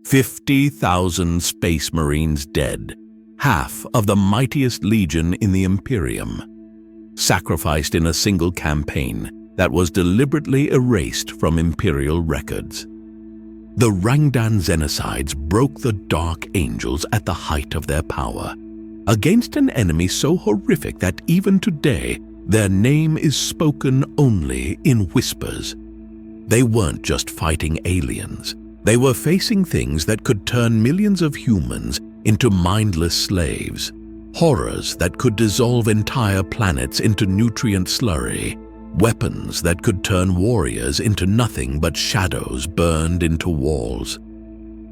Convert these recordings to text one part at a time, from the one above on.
50,000 space marines dead, half of the mightiest legion in the Imperium, sacrificed in a single campaign that was deliberately erased from Imperial records. The Rangdan Genocides broke the Dark Angels at the height of their power, against an enemy so horrific that even today their name is spoken only in whispers. They weren't just fighting aliens. They were facing things that could turn millions of humans into mindless slaves, horrors that could dissolve entire planets into nutrient slurry, weapons that could turn warriors into nothing but shadows burned into walls.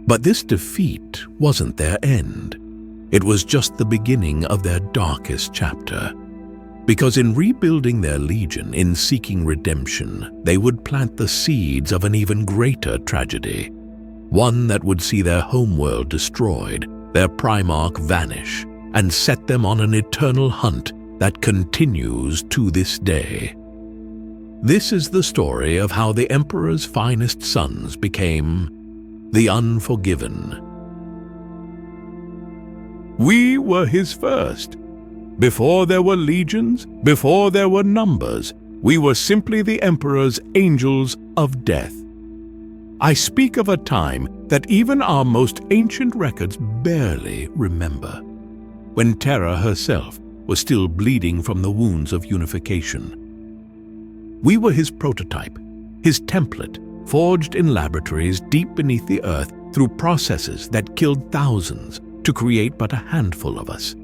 But this defeat wasn't their end. It was just the beginning of their darkest chapter. Because in rebuilding their legion, in seeking redemption, they would plant the seeds of an even greater tragedy. One that would see their homeworld destroyed, their Primarch vanish, and set them on an eternal hunt that continues to this day. This is the story of how the Emperor's finest sons became the Unforgiven. We were his first. Before there were legions, before there were numbers, we were simply the Emperor's angels of death. I speak of a time that even our most ancient records barely remember, when Terra herself was still bleeding from the wounds of unification. We were his prototype, his template, forged in laboratories deep beneath the earth through processes that killed thousands to create but a handful of us.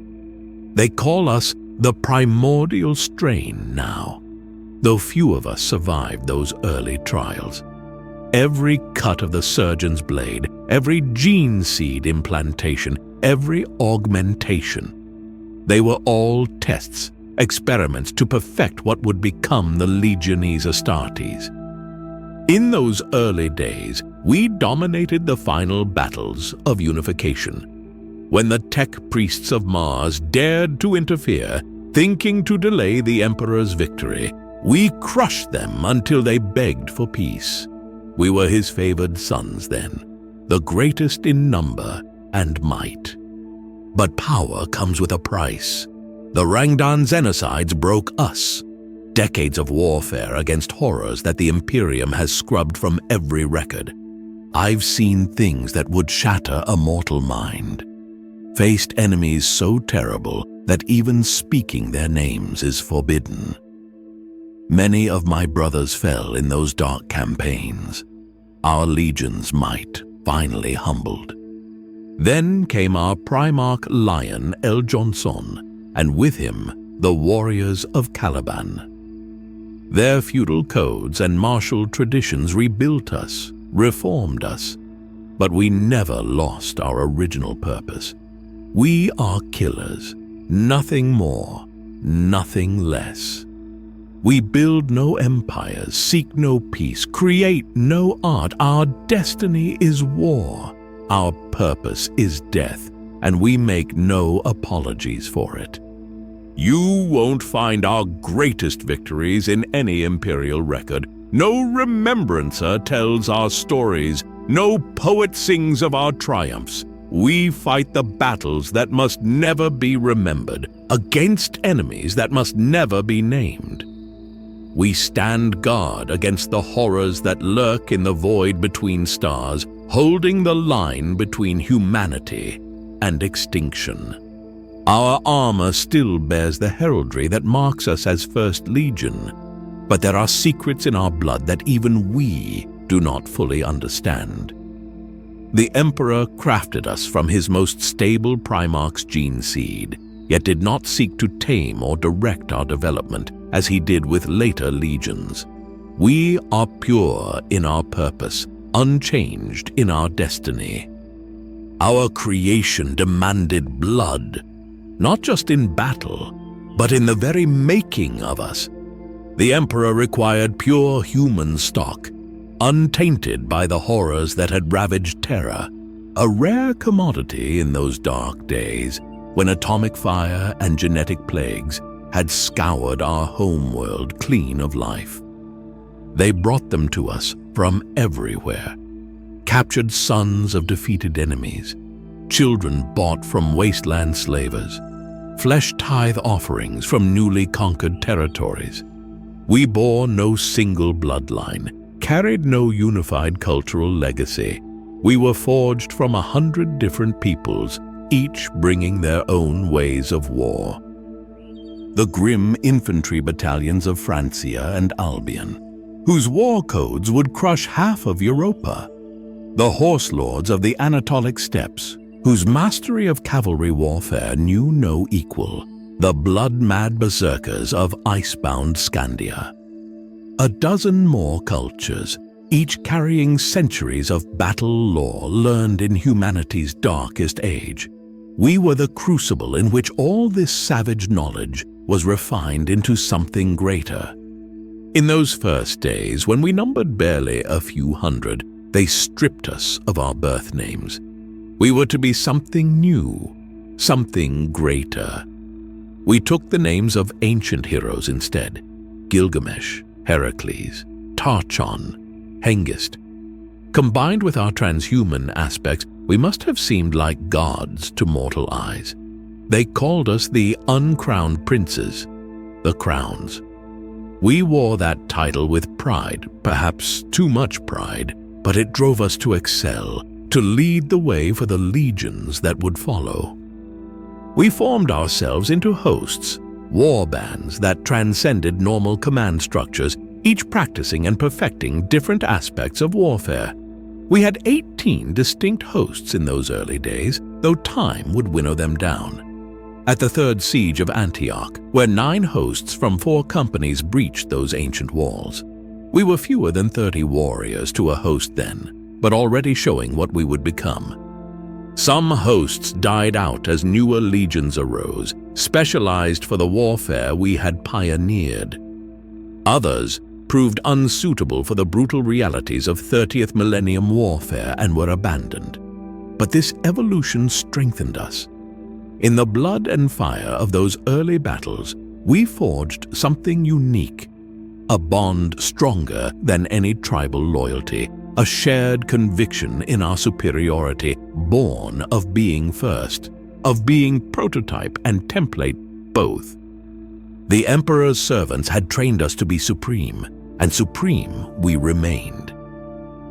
They call us the primordial strain now, though few of us survived those early trials. Every cut of the surgeon's blade, every gene seed implantation, every augmentation. They were all tests, experiments to perfect what would become the Legiones Astartes. In those early days, we dominated the final battles of unification. When the tech priests of Mars dared to interfere, thinking to delay the Emperor's victory, we crushed them until they begged for peace. We were his favored sons then, the greatest in number and might. But power comes with a price. The Rangdan Genocides broke us. Decades of warfare against horrors that the Imperium has scrubbed from every record. I've seen things that would shatter a mortal mind. Faced enemies so terrible that even speaking their names is forbidden. Many of my brothers fell in those dark campaigns. Our legion's might finally humbled. Then came our Primarch Lion El Johnson, and with him the warriors of Caliban. Their feudal codes and martial traditions rebuilt us, reformed us, but we never lost our original purpose. We are killers, nothing more, nothing less. We build no empires, seek no peace, create no art. Our destiny is war. Our purpose is death, and we make no apologies for it. You won't find our greatest victories in any Imperial record. No remembrancer tells our stories. No poet sings of our triumphs. We fight the battles that must never be remembered, against enemies that must never be named. We stand guard against the horrors that lurk in the void between stars, holding the line between humanity and extinction. Our armor still bears the heraldry that marks us as First Legion, but there are secrets in our blood that even we do not fully understand. The Emperor crafted us from his most stable Primarch's gene seed, yet did not seek to tame or direct our development as he did with later legions. We are pure in our purpose, unchanged in our destiny. Our creation demanded blood, not just in battle, but in the very making of us. The Emperor required pure human stock, untainted by the horrors that had ravaged Terra, a rare commodity in those dark days when atomic fire and genetic plagues had scoured our homeworld clean of life. They brought them to us from everywhere, captured sons of defeated enemies, children bought from wasteland slavers, flesh tithe offerings from newly conquered territories. We bore no single bloodline, carried no unified cultural legacy. We were forged from 100 different peoples, each bringing their own ways of war. The grim infantry battalions of Francia and Albion, whose war codes would crush half of Europa. The horse lords of the Anatolic steppes, whose mastery of cavalry warfare knew no equal. The blood-mad berserkers of icebound Scandia. A dozen more cultures, each carrying centuries of battle lore learned in humanity's darkest age. We were the crucible in which all this savage knowledge was refined into something greater. In those first days, when we numbered barely a few hundred, they stripped us of our birth names. We were to be something new, something greater. We took the names of ancient heroes instead: Gilgamesh, Heracles, Tarchon, Hengist. Combined with our transhuman aspects, we must have seemed like gods to mortal eyes. They called us the uncrowned princes, the crowns. We wore that title with pride, perhaps too much pride, but it drove us to excel, to lead the way for the legions that would follow. We formed ourselves into hosts, war bands that transcended normal command structures, each practicing and perfecting different aspects of warfare. We had 18 distinct hosts in those early days, though time would winnow them down. At the third siege of Antioch, where 9 hosts from 4 companies breached those ancient walls, we were fewer than 30 warriors to a host then, but already showing what we would become. Some hosts died out as newer legions arose, specialized for the warfare we had pioneered. Others proved unsuitable for the brutal realities of 30th millennium warfare and were abandoned. But this evolution strengthened us. In the blood and fire of those early battles, we forged something unique, a bond stronger than any tribal loyalty, a shared conviction in our superiority, born of being first, of being prototype and template both. The Emperor's servants had trained us to be supreme, and supreme we remained.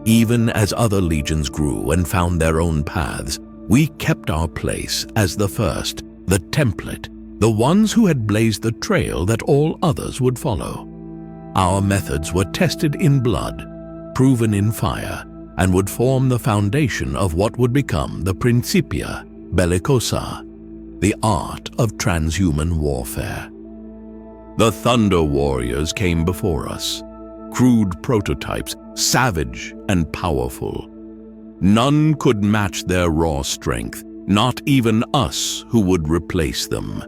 Even as other legions grew and found their own paths, we kept our place as the first, the template, the ones who had blazed the trail that all others would follow. Our methods were tested in blood, proven in fire, and would form the foundation of what would become the Principia Bellicosa, the art of transhuman warfare. The Thunder Warriors came before us, crude prototypes, savage and powerful. None could match their raw strength, not even us who would replace them.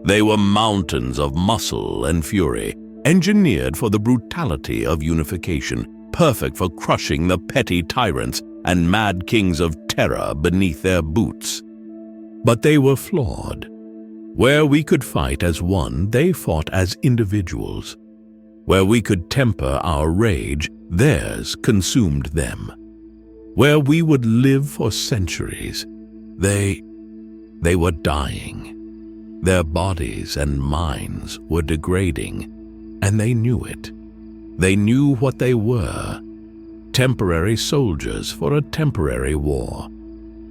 They were mountains of muscle and fury, engineered for the brutality of unification, perfect for crushing the petty tyrants and mad kings of terror beneath their boots. But they were flawed. Where we could fight as one, they fought as individuals. Where we could temper our rage, theirs consumed them. Where we would live for centuries, they were dying. Their bodies and minds were degrading, and they knew it. They knew what they were: temporary soldiers for a temporary war.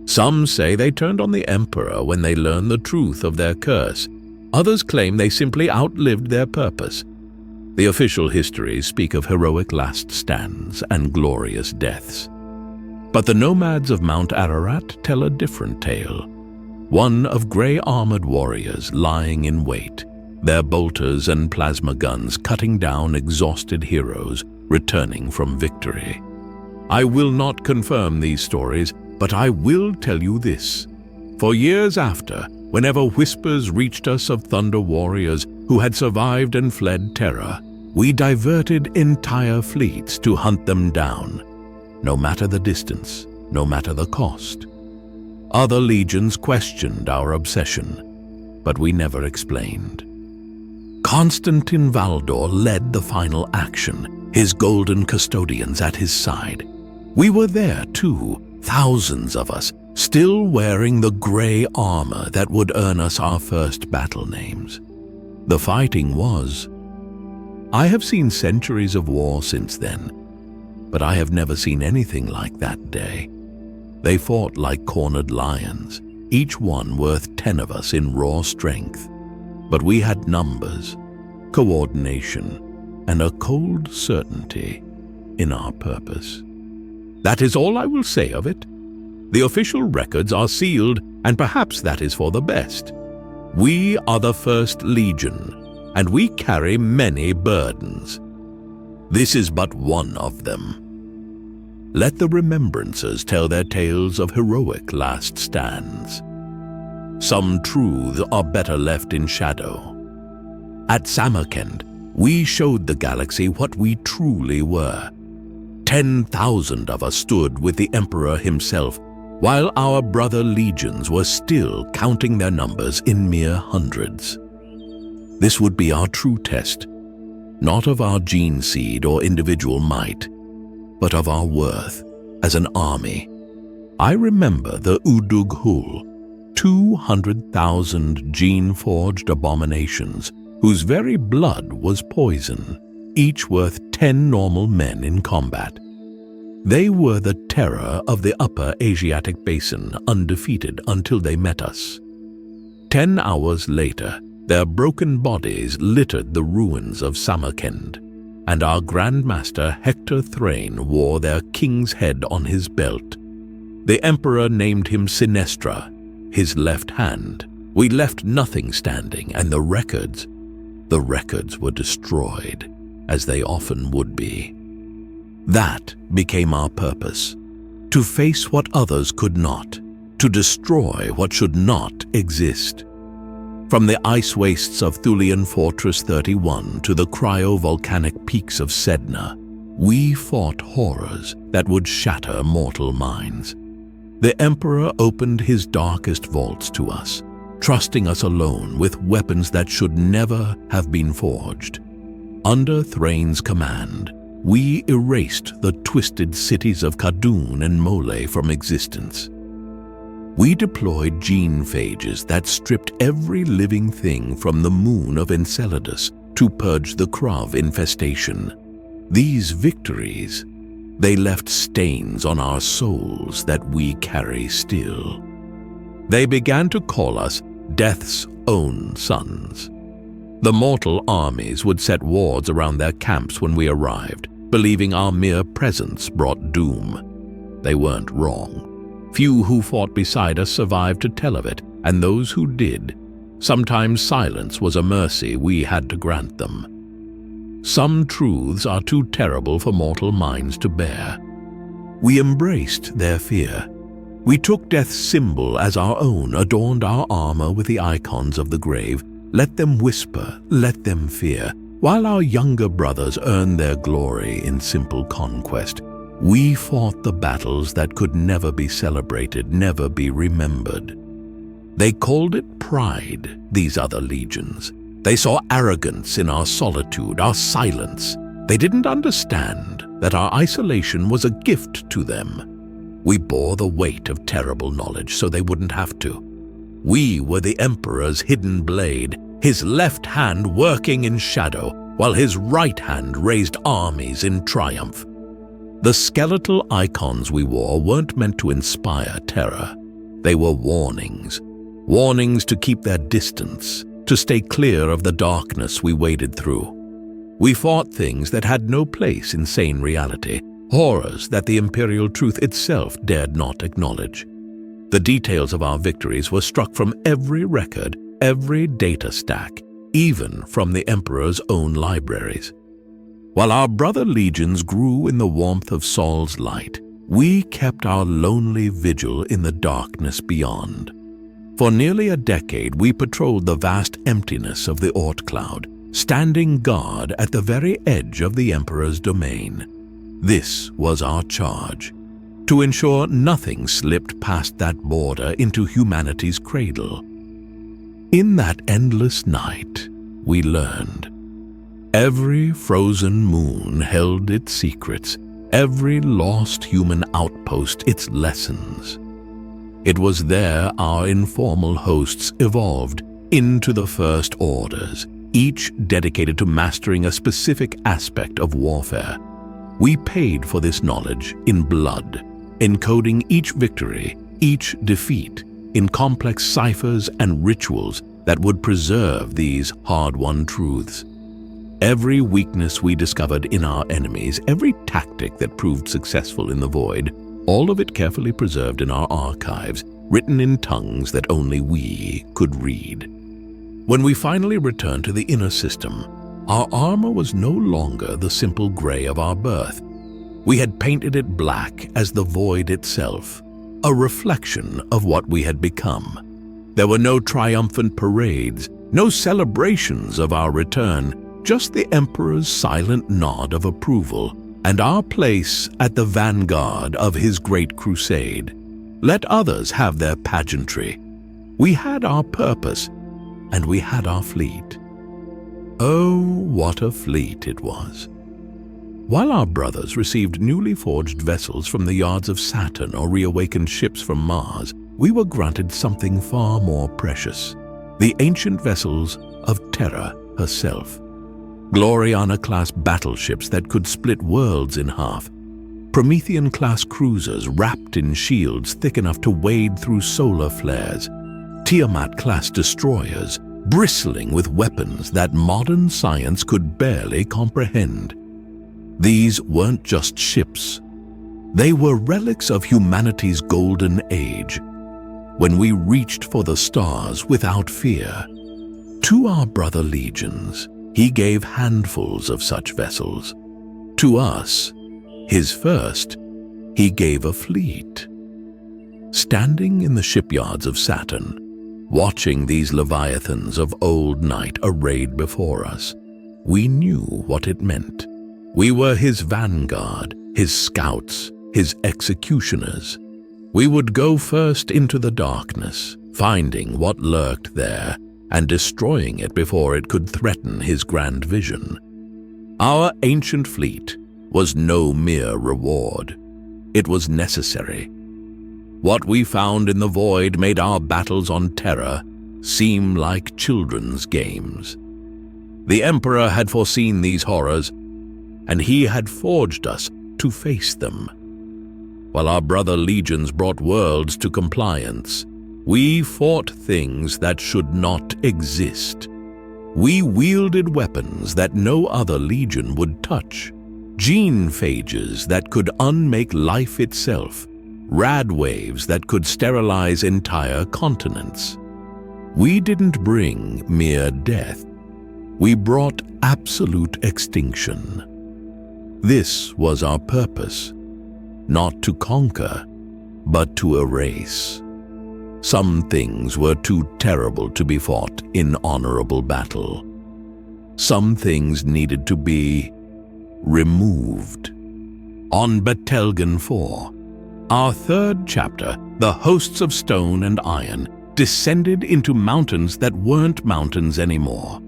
Some say they turned on the Emperor when they learned the truth of their curse. Others claim they simply outlived their purpose. The official histories speak of heroic last stands and glorious deaths. But the nomads of Mount Ararat tell a different tale, one of gray-armored warriors lying in wait, their bolters and plasma guns cutting down exhausted heroes returning from victory. I will not confirm these stories, but I will tell you this. For years after, whenever whispers reached us of Thunder Warriors who had survived and fled terror, we diverted entire fleets to hunt them down, no matter the distance, no matter the cost. Other legions questioned our obsession, but we never explained. Constantin Valdor led the final action, his golden custodians at his side. We were there too, thousands of us, still wearing the gray armor that would earn us our first battle names. The fighting was. I have seen centuries of war since then, but I have never seen anything like that day. They fought like cornered lions, each one worth 10 of us in raw strength. But we had numbers, coordination, and a cold certainty in our purpose. That is all I will say of it. The official records are sealed, and perhaps that is for the best. We are the First Legion, and we carry many burdens. This is but one of them. Let the remembrancers tell their tales of heroic last stands. Some truths are better left in shadow. At Samarkand, we showed the galaxy what we truly were. 10,000 of us stood with the Emperor himself, while our brother legions were still counting their numbers in mere hundreds. This would be our true test, not of our gene seed or individual might, but of our worth as an army. I remember the Udug Hul, 200,000 gene-forged abominations whose very blood was poison, each worth 10 normal men in combat. They were the terror of the upper Asiatic basin, undefeated until they met us. 10 hours later, their broken bodies littered the ruins of Samarkand, and our Grandmaster Hector Thrain wore their king's head on his belt. The Emperor named him Sinestra, his left hand. We left nothing standing, and the records were destroyed, as they often would be. That became our purpose, to face what others could not, to destroy what should not exist. From the ice wastes of Thulian Fortress 31 to the cryovolcanic peaks of Sedna, we fought horrors that would shatter mortal minds. The Emperor opened his darkest vaults to us, trusting us alone with weapons that should never have been forged. Under Thrain's command, we erased the twisted cities of Kadun and Mole from existence. We deployed gene phages that stripped every living thing from the moon of Enceladus to purge the Krav infestation. These victories, they left stains on our souls that we carry still. They began to call us Death's own sons. The mortal armies would set wards around their camps when we arrived, believing our mere presence brought doom. They weren't wrong. Few who fought beside us survived to tell of it, and those who did, sometimes silence was a mercy we had to grant them. Some truths are too terrible for mortal minds to bear. We embraced their fear. We took death's symbol as our own, adorned our armor with the icons of the grave. Let them whisper, let them fear. While our younger brothers earned their glory in simple conquest, we fought the battles that could never be celebrated, never be remembered. They called it pride, these other legions. They saw arrogance in our solitude, our silence. They didn't understand that our isolation was a gift to them. We bore the weight of terrible knowledge so they wouldn't have to. We were the Emperor's hidden blade, his left hand working in shadow, while his right hand raised armies in triumph. The skeletal icons we wore weren't meant to inspire terror. They were warnings. Warnings to keep their distance, to stay clear of the darkness we waded through. We fought things that had no place in sane reality, horrors that the imperial truth itself dared not acknowledge. The details of our victories were struck from every record, every data stack, even from the Emperor's own libraries. While our brother legions grew in the warmth of Saul's light, we kept our lonely vigil in the darkness beyond. For nearly a decade, we patrolled the vast emptiness of the Oort Cloud, standing guard at the very edge of the Emperor's domain. This was our charge, to ensure nothing slipped past that border into humanity's cradle. In that endless night, we learned. Every frozen moon held its secrets, every lost human outpost its lessons. It was there our informal hosts evolved into the First Orders, each dedicated to mastering a specific aspect of warfare. We paid for this knowledge in blood, encoding each victory, each defeat, in complex ciphers and rituals that would preserve these hard-won truths. Every weakness we discovered in our enemies, every tactic that proved successful in the void, all of it carefully preserved in our archives, written in tongues that only we could read. When we finally returned to the inner system, our armor was no longer the simple gray of our birth. We had painted it black as the void itself, a reflection of what we had become. There were no triumphant parades, no celebrations of our return, just the Emperor's silent nod of approval and our place at the vanguard of his great crusade. Let others have their pageantry. We had our purpose, and we had our fleet. Oh, what a fleet it was! While our brothers received newly forged vessels from the yards of Saturn or reawakened ships from Mars, we were granted something far more precious: the ancient vessels of Terra herself. Gloriana-class battleships that could split worlds in half. Promethean-class cruisers wrapped in shields thick enough to wade through solar flares. Tiamat-class destroyers bristling with weapons that modern science could barely comprehend. These weren't just ships. They were relics of humanity's golden age, when we reached for the stars without fear. To our brother legions, he gave handfuls of such vessels. To us, his first, he gave a fleet. Standing in the shipyards of Saturn, watching these leviathans of old night arrayed before us, we knew what it meant. We were his vanguard, his scouts, his executioners. We would go first into the darkness, finding what lurked there and destroying it before it could threaten his grand vision. Our ancient fleet was no mere reward. It was necessary. What we found in the void made our battles on Terra seem like children's games. The Emperor had foreseen these horrors, and he had forged us to face them. While our brother legions brought worlds to compliance, we fought things that should not exist. We wielded weapons that no other legion would touch, gene phages that could unmake life itself, rad waves that could sterilize entire continents. We didn't bring mere death. We brought absolute extinction. This was our purpose, not to conquer, but to erase. Some things were too terrible to be fought in honorable battle. Some things needed to be removed. On Betelgeuse 4, our third chapter, the hosts of stone and iron descended into mountains that weren't mountains anymore.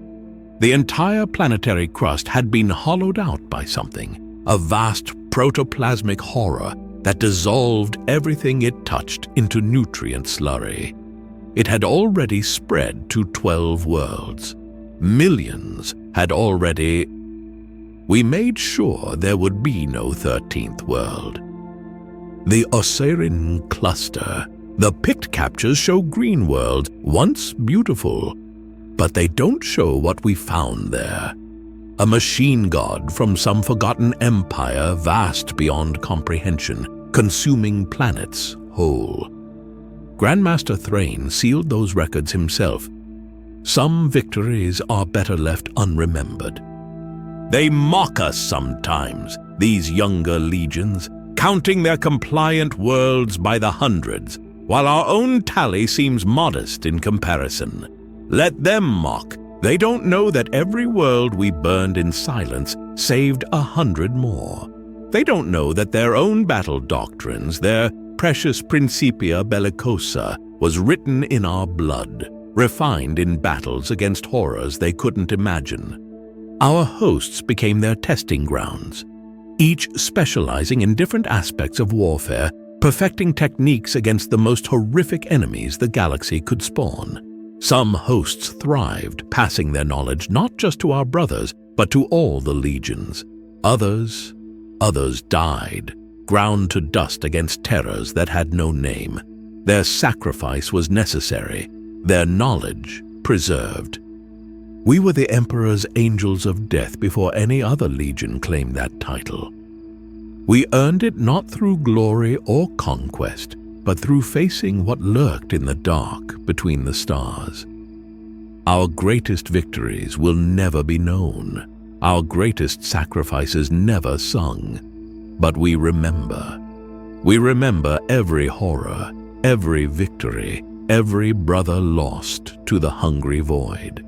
The entire planetary crust had been hollowed out by something, a vast protoplasmic horror that dissolved everything it touched into nutrient slurry. It had already spread to 12 worlds. Millions had already... We made sure there would be no 13th world. The Osirian cluster. The Pict captures show green worlds, once beautiful, but they don't show what we found there. A machine god from some forgotten empire vast beyond comprehension, consuming planets whole. Grandmaster Thrain sealed those records himself. Some victories are better left unremembered. They mock us sometimes, these younger legions, counting their compliant worlds by the hundreds, while our own tally seems modest in comparison. Let them mock. They don't know that every world we burned in silence saved 100 more. They don't know that their own battle doctrines, their precious Principia Bellicosa, was written in our blood, refined in battles against horrors they couldn't imagine. Our hosts became their testing grounds. each specializing in different aspects of warfare, perfecting techniques against the most horrific enemies the galaxy could spawn. Some hosts thrived, passing their knowledge not just to our brothers, but to all the legions. Others died, ground to dust against terrors that had no name. Their sacrifice was necessary, their knowledge preserved. We were the Emperor's Angels of Death before any other legion claimed that title. We earned it not through glory or conquest, but through facing what lurked in the dark between the stars. Our greatest victories will never be known, our greatest sacrifices never sung, but we remember. We remember every horror, every victory, every brother lost to the hungry void.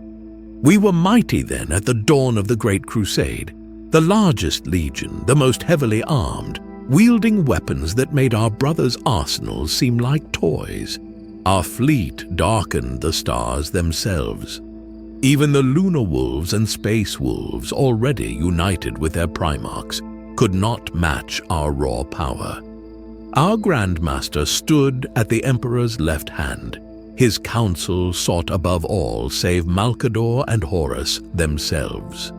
We were mighty then at the dawn of the Great Crusade, the largest legion, the most heavily armed, wielding weapons that made our brothers' arsenals seem like toys. Our fleet darkened the stars themselves. Even the lunar wolves and space wolves, already united with their primarchs, could not match our raw power. Our Grandmaster stood at the Emperor's left hand. His counsel sought above all save Malcador and Horus themselves.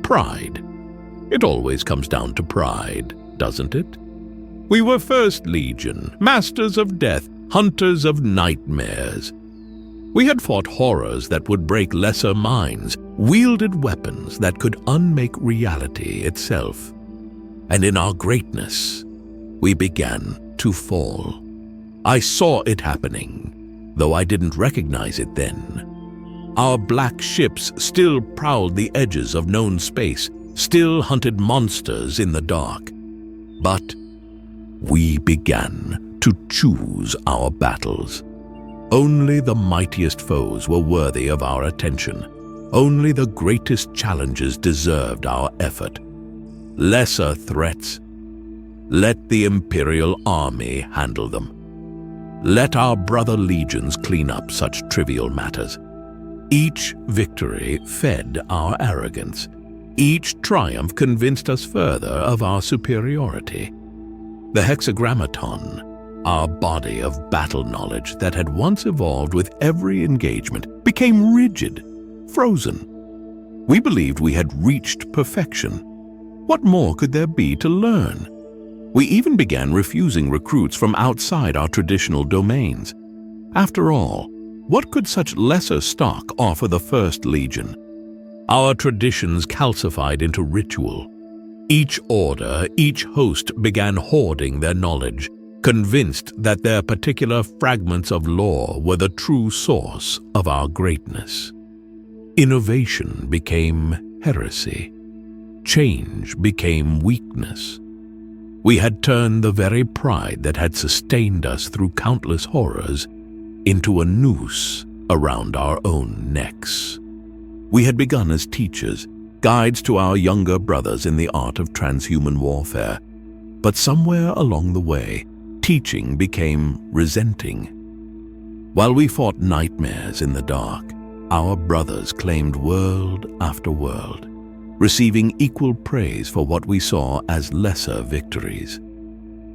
Pride. It always comes down to pride, doesn't it? We were First Legion, masters of death, hunters of nightmares. We had fought horrors that would break lesser minds, wielded weapons that could unmake reality itself. And in our greatness, we began to fall. I saw it happening, though I didn't recognize it then. Our black ships still prowled the edges of known space, still hunted monsters in the dark. But we began to choose our battles. Only the mightiest foes were worthy of our attention. Only the greatest challenges deserved our effort. Lesser threats, let the Imperial Army handle them. Let our brother legions clean up such trivial matters. Each victory fed our arrogance. Each triumph convinced us further of our superiority. The Hexagrammaton, our body of battle knowledge that had once evolved with every engagement, became rigid, frozen. We believed we had reached perfection. What more could there be to learn? We even began refusing recruits from outside our traditional domains. After all, what could such lesser stock offer the First Legion? Our traditions calcified into ritual. Each order, each host began hoarding their knowledge, convinced that their particular fragments of lore were the true source of our greatness. Innovation became heresy. Change became weakness. We had turned the very pride that had sustained us through countless horrors into a noose around our own necks. We had begun as teachers, guides to our younger brothers in the art of transhuman warfare, but somewhere along the way, teaching became resenting. While we fought nightmares in the dark, our brothers claimed world after world, receiving equal praise for what we saw as lesser victories.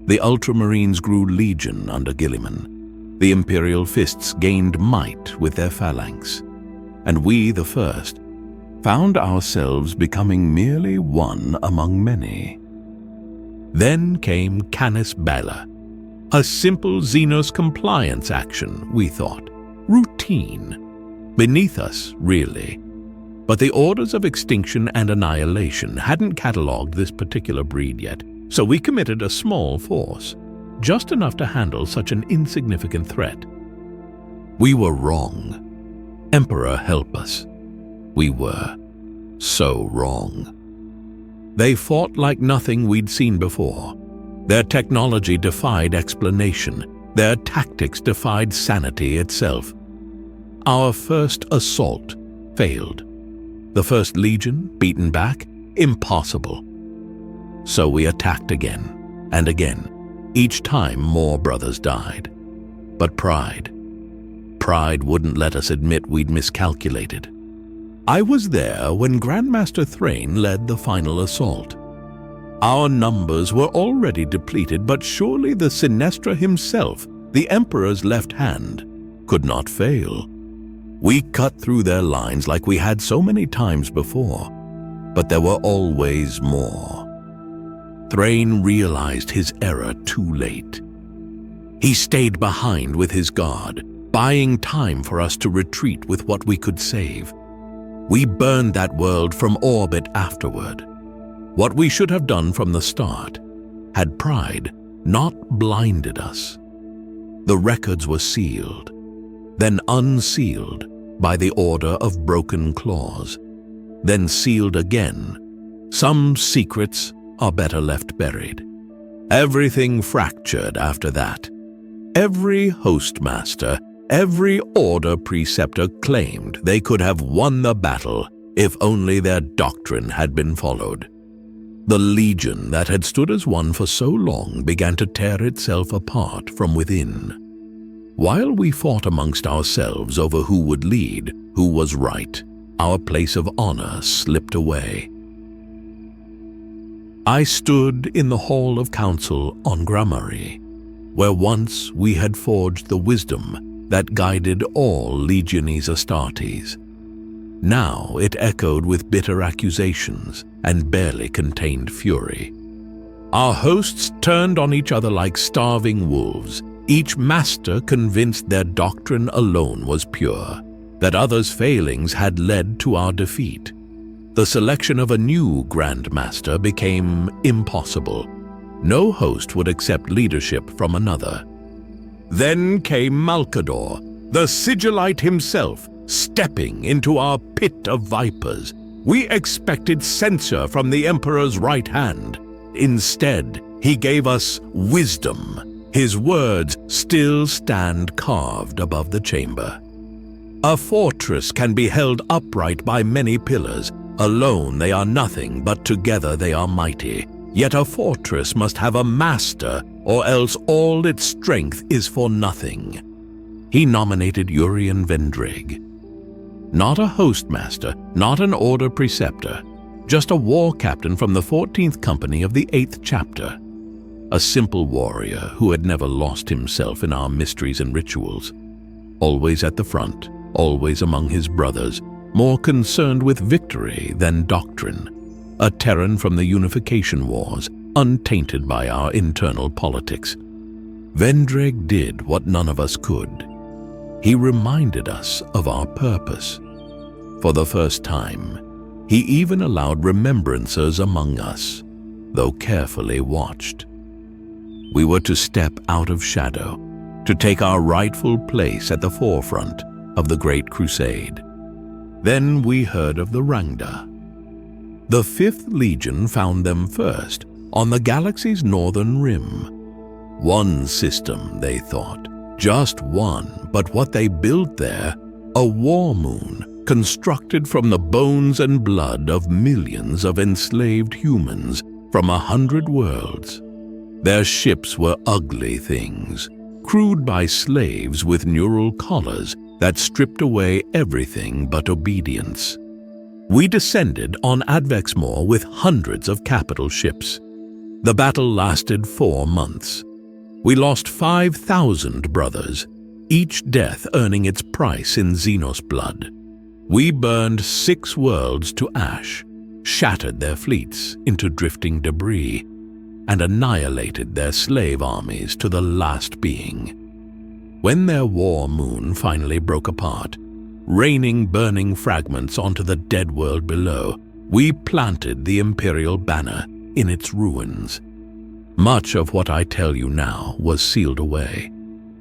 The Ultramarines grew legion under Gilliman. The Imperial Fists gained might with their phalanx. And we, the First, found ourselves becoming merely one among many. Then came Canis Bella, a simple Xenos compliance action, we thought, routine. Beneath us, really. But the orders of extinction and annihilation hadn't catalogued this particular breed yet, so we committed a small force, just enough to handle such an insignificant threat. We were wrong. Emperor, help us. We were so wrong. They fought like nothing we'd seen before. Their technology defied explanation. Their tactics defied sanity itself. Our first assault failed. The First Legion, beaten back, impossible. So we attacked again and again. Each time more brothers died. But pride wouldn't let us admit we'd miscalculated. I was there when Grandmaster Thrain led the final assault. Our numbers were already depleted, but surely the Sinestra himself, the Emperor's left hand, could not fail. We cut through their lines like we had so many times before, but there were always more. Thrain realized his error too late. He stayed behind with his guard, buying time for us to retreat with what we could save. We burned that world from orbit afterward. What we should have done from the start had pride not blinded us. The records were sealed, then unsealed by the order of broken claws, then sealed again. Some secrets are better left buried. Everything fractured after that. Every hostmaster, every order preceptor claimed they could have won the battle if only their doctrine had been followed. The legion that had stood as one for so long began to tear itself apart from within. While we fought amongst ourselves over who would lead, who was right, our place of honor slipped away. I stood in the hall of council on Gramarye, where once we had forged the wisdom that guided all Legiones Astartes. Now it echoed with bitter accusations and barely contained fury. Our hosts turned on each other like starving wolves, each master convinced their doctrine alone was pure, that others' failings had led to our defeat. The selection of a new Grand Master became impossible. No host would accept leadership from another. Then came Malcador, the Sigillite himself, stepping into our pit of vipers. We expected censure from the Emperor's right hand. Instead, he gave us wisdom. His words still stand carved above the chamber. A fortress can be held upright by many pillars. Alone they are nothing, but together they are mighty. Yet a fortress must have a master, or else all its strength is for nothing. He nominated Urien Vendrig. Not a hostmaster, not an order preceptor, just a war captain from the 14th company of the 8th chapter. A simple warrior who had never lost himself in our mysteries and rituals. Always at the front, always among his brothers, more concerned with victory than doctrine. A Terran from the Unification Wars, untainted by our internal politics. Vendrig did what none of us could. He reminded us of our purpose. For the first time, he even allowed remembrancers among us, though carefully watched. We were to step out of shadow, to take our rightful place at the forefront of the Great Crusade. Then we heard of the Rangda. The 5th Legion found them first, on the galaxy's northern rim. One system, they thought, just one, but what they built there, a war moon constructed from the bones and blood of millions of enslaved humans from 100 worlds. Their ships were ugly things, crewed by slaves with neural collars that stripped away everything but obedience. We descended on Advexmore with hundreds of capital ships. The battle lasted 4 months. We lost 5,000 brothers, each death earning its price in Xenos blood. We burned 6 worlds to ash, shattered their fleets into drifting debris, and annihilated their slave armies to the last being. When their war moon finally broke apart, raining burning fragments onto the dead world below, we planted the Imperial banner in its ruins. Much of what I tell you now was sealed away,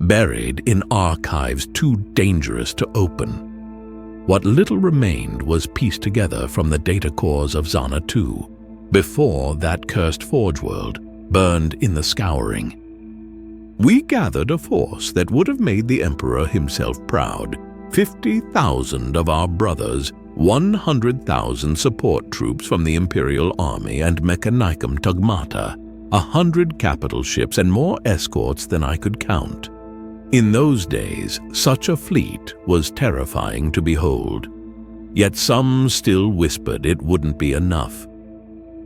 buried in archives too dangerous to open. What little remained was pieced together from the data cores of Zana 2, before that cursed Forge world burned in the scouring. We gathered a force that would have made the Emperor himself proud. 50,000 of our brothers, 100,000 support troops from the Imperial Army and Mechanicum Tugmata, 100 capital ships and more escorts than I could count. In those days, such a fleet was terrifying to behold. Yet some still whispered it wouldn't be enough.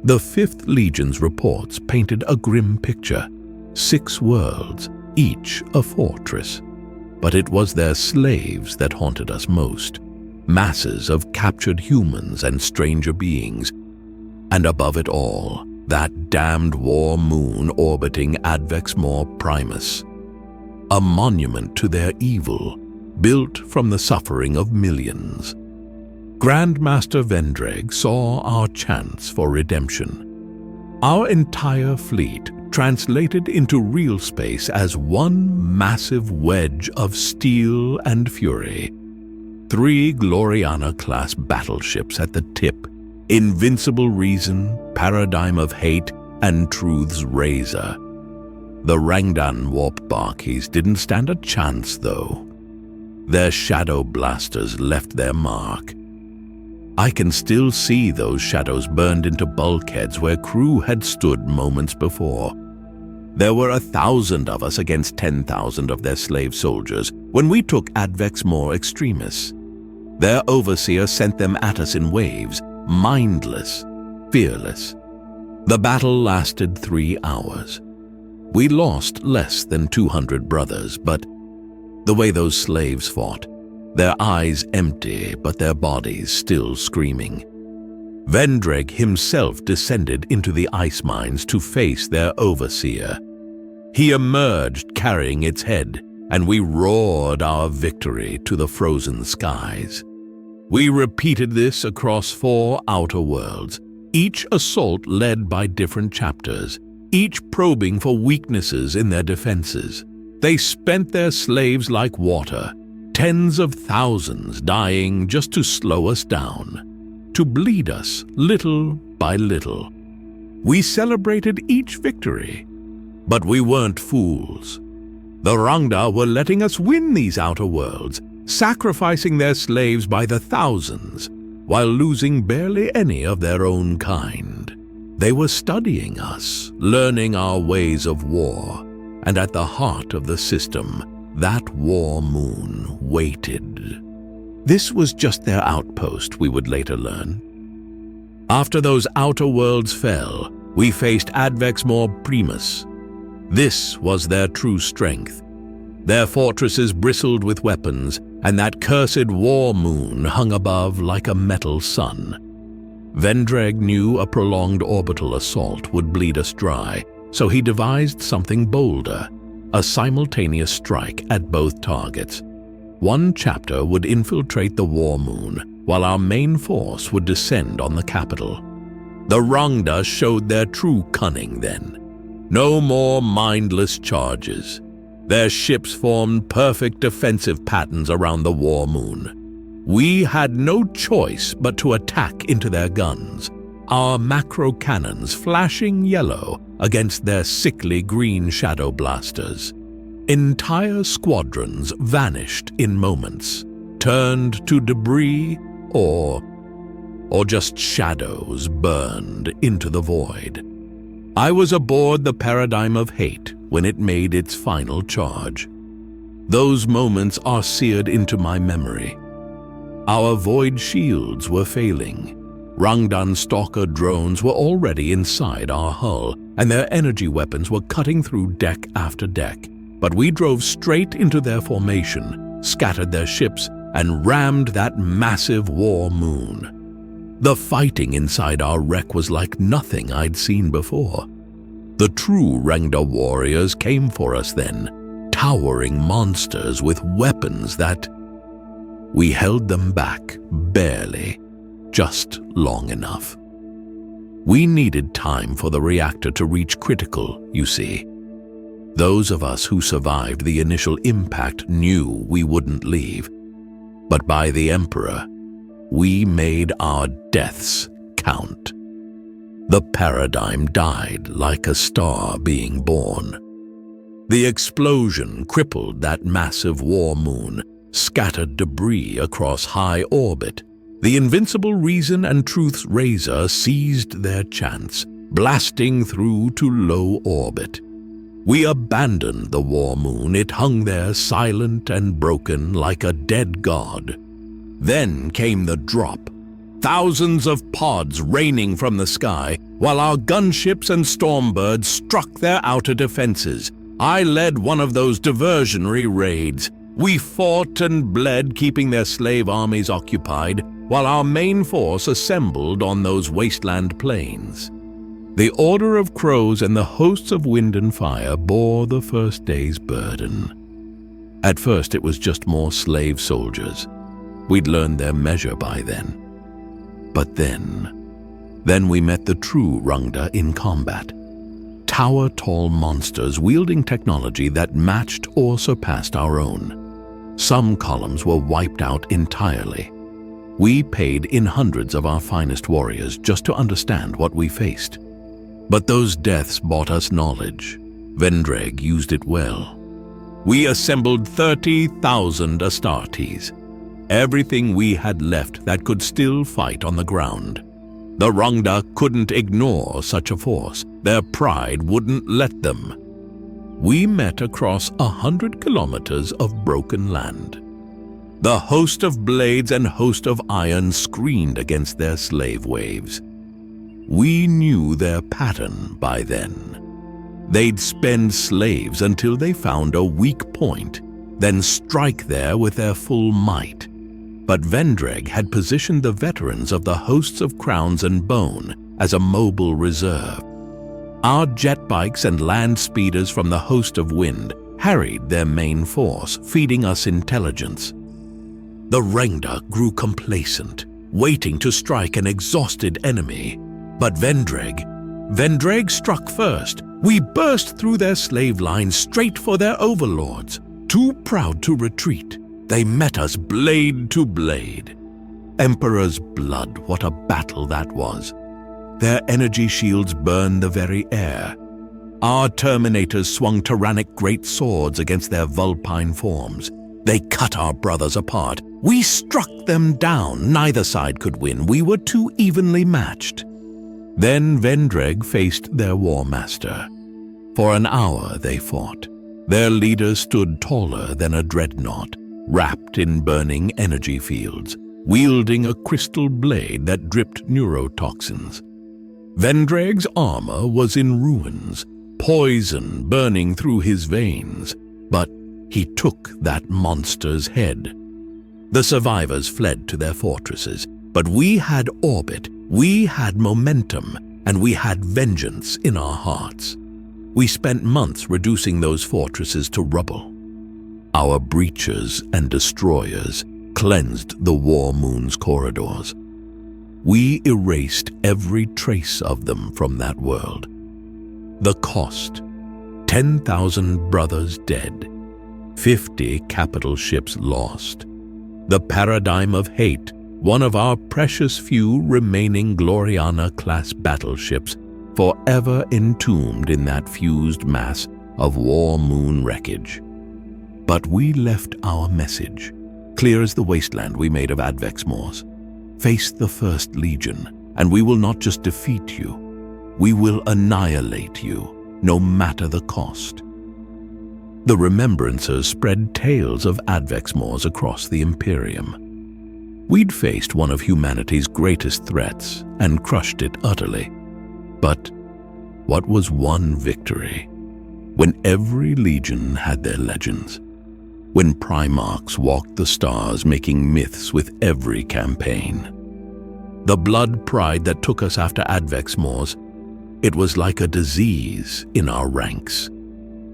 The Fifth Legion's reports painted a grim picture. 6 worlds, each a fortress. But it was their slaves that haunted us most. Masses of captured humans and stranger beings. And above it all, that damned war moon orbiting Advexmore Primus. A monument to their evil, built from the suffering of millions. Grandmaster Vendreg saw our chance for redemption. Our entire fleet translated into real space as one massive wedge of steel and fury. 3 Gloriana-class battleships at the tip, Invincible Reason, Paradigm of Hate, and Truth's Razor. The Rangdan warp barkies didn't stand a chance, though. Their shadow blasters left their mark. I can still see those shadows burned into bulkheads where crew had stood moments before. There were 1,000 of us against 10,000 of their slave soldiers when we took Advexmore Extremis. Their overseer sent them at us in waves, mindless, fearless. The battle lasted 3 hours. We lost less than 200 brothers, but the way those slaves fought, their eyes empty but their bodies still screaming. Vendreg himself descended into the ice mines to face their overseer. He emerged carrying its head, and we roared our victory to the frozen skies. We repeated this across 4 outer worlds, each assault led by different chapters, each probing for weaknesses in their defenses. They spent their slaves like water, tens of thousands dying just to slow us down, to bleed us little by little. We celebrated each victory, but we weren't fools. The Rangda were letting us win these outer worlds, sacrificing their slaves by the thousands, while losing barely any of their own kind. They were studying us, learning our ways of war, and at the heart of the system, that war moon waited. This was just their outpost, we would later learn. After those outer worlds fell, we faced Advexmore Primus. This was their true strength. Their fortresses bristled with weapons, and that cursed war moon hung above like a metal sun. Vendreg knew a prolonged orbital assault would bleed us dry, so he devised something bolder, a simultaneous strike at both targets. One chapter would infiltrate the war moon, while our main force would descend on the capital. The Rangda showed their true cunning then. No more mindless charges. Their ships formed perfect defensive patterns around the war moon. We had no choice but to attack into their guns, our macro cannons flashing yellow against their sickly green shadow blasters. Entire squadrons vanished in moments, turned to debris or just shadows burned into the void. I was aboard the Paradigm of Hate when it made its final charge. Those moments are seared into my memory. Our void shields were failing. Rangdan stalker drones were already inside our hull, and their energy weapons were cutting through deck after deck. But we drove straight into their formation, scattered their ships, and rammed that massive war moon. The fighting inside our wreck was like nothing I'd seen before. The true Rangda warriors came for us then, towering monsters with weapons that... We held them back, barely, just long enough. We needed time for the reactor to reach critical, you see. Those of us who survived the initial impact knew we wouldn't leave. But by the Emperor, we made our deaths count. The Paradigm died like a star being born. The explosion crippled that massive war moon, scattered debris across high orbit. The Invincible Reason and Truth's Razor seized their chance, blasting through to low orbit. We abandoned the war moon. It hung there silent and broken like a dead god. Then came the drop. Thousands of pods raining from the sky, while our gunships and stormbirds struck their outer defenses. I led one of those diversionary raids. We fought and bled, keeping their slave armies occupied, while our main force assembled on those wasteland plains. The Order of Crows and the hosts of wind and fire bore the first day's burden. At first it was just more slave soldiers. We'd learned their measure by then. But then we met the true Rungda in combat. Tower-tall monsters wielding technology that matched or surpassed our own. Some columns were wiped out entirely. We paid in hundreds of our finest warriors just to understand what we faced. But those deaths bought us knowledge. Vendreg used it well. We assembled 30,000 Astartes, everything we had left that could still fight on the ground. The Rungda couldn't ignore such a force. Their pride wouldn't let them. We met across 100 kilometers of broken land. The host of blades and host of iron screamed against their slave waves. We knew their pattern by then. They'd spend slaves until they found a weak point, then strike there with their full might. But Vendreg had positioned the veterans of the hosts of crowns and bone as a mobile reserve. Our jet bikes and land speeders from the host of wind harried their main force, feeding us intelligence. The Rengda grew complacent, waiting to strike an exhausted enemy. But Vendreg struck first. We burst through their slave lines straight for their overlords. Too proud to retreat, they met us blade to blade. Emperor's blood, what a battle that was. Their energy shields burned the very air. Our Terminators swung tyrannic great swords against their vulpine forms. They cut our brothers apart. We struck them down. Neither side could win. We were too evenly matched. Then Vendreg faced their war master. For an hour they fought. Their leader stood taller than a dreadnought, wrapped in burning energy fields, wielding a crystal blade that dripped neurotoxins. Vendreg's armor was in ruins, poison burning through his veins, but he took that monster's head. The survivors fled to their fortresses, but we had orbit, we had momentum, and we had vengeance in our hearts. We spent months reducing those fortresses to rubble. Our breachers and destroyers cleansed the War Moon's corridors. We erased every trace of them from that world. The cost: 10,000 brothers dead, 50 capital ships lost. The paradigm of hate, one of our precious few remaining Gloriana-class battleships, forever entombed in that fused mass of War Moon wreckage. But we left our message, clear as the wasteland we made of Advex Moors. Face the First Legion, and we will not just defeat you, we will annihilate you, no matter the cost. The Remembrancers spread tales of Advex Moors across the Imperium. We'd faced one of humanity's greatest threats and crushed it utterly. But what was one victory when every legion had their legends? When Primarchs walked the stars making myths with every campaign. The blood pride that took us after Advex Moors, it was like a disease in our ranks.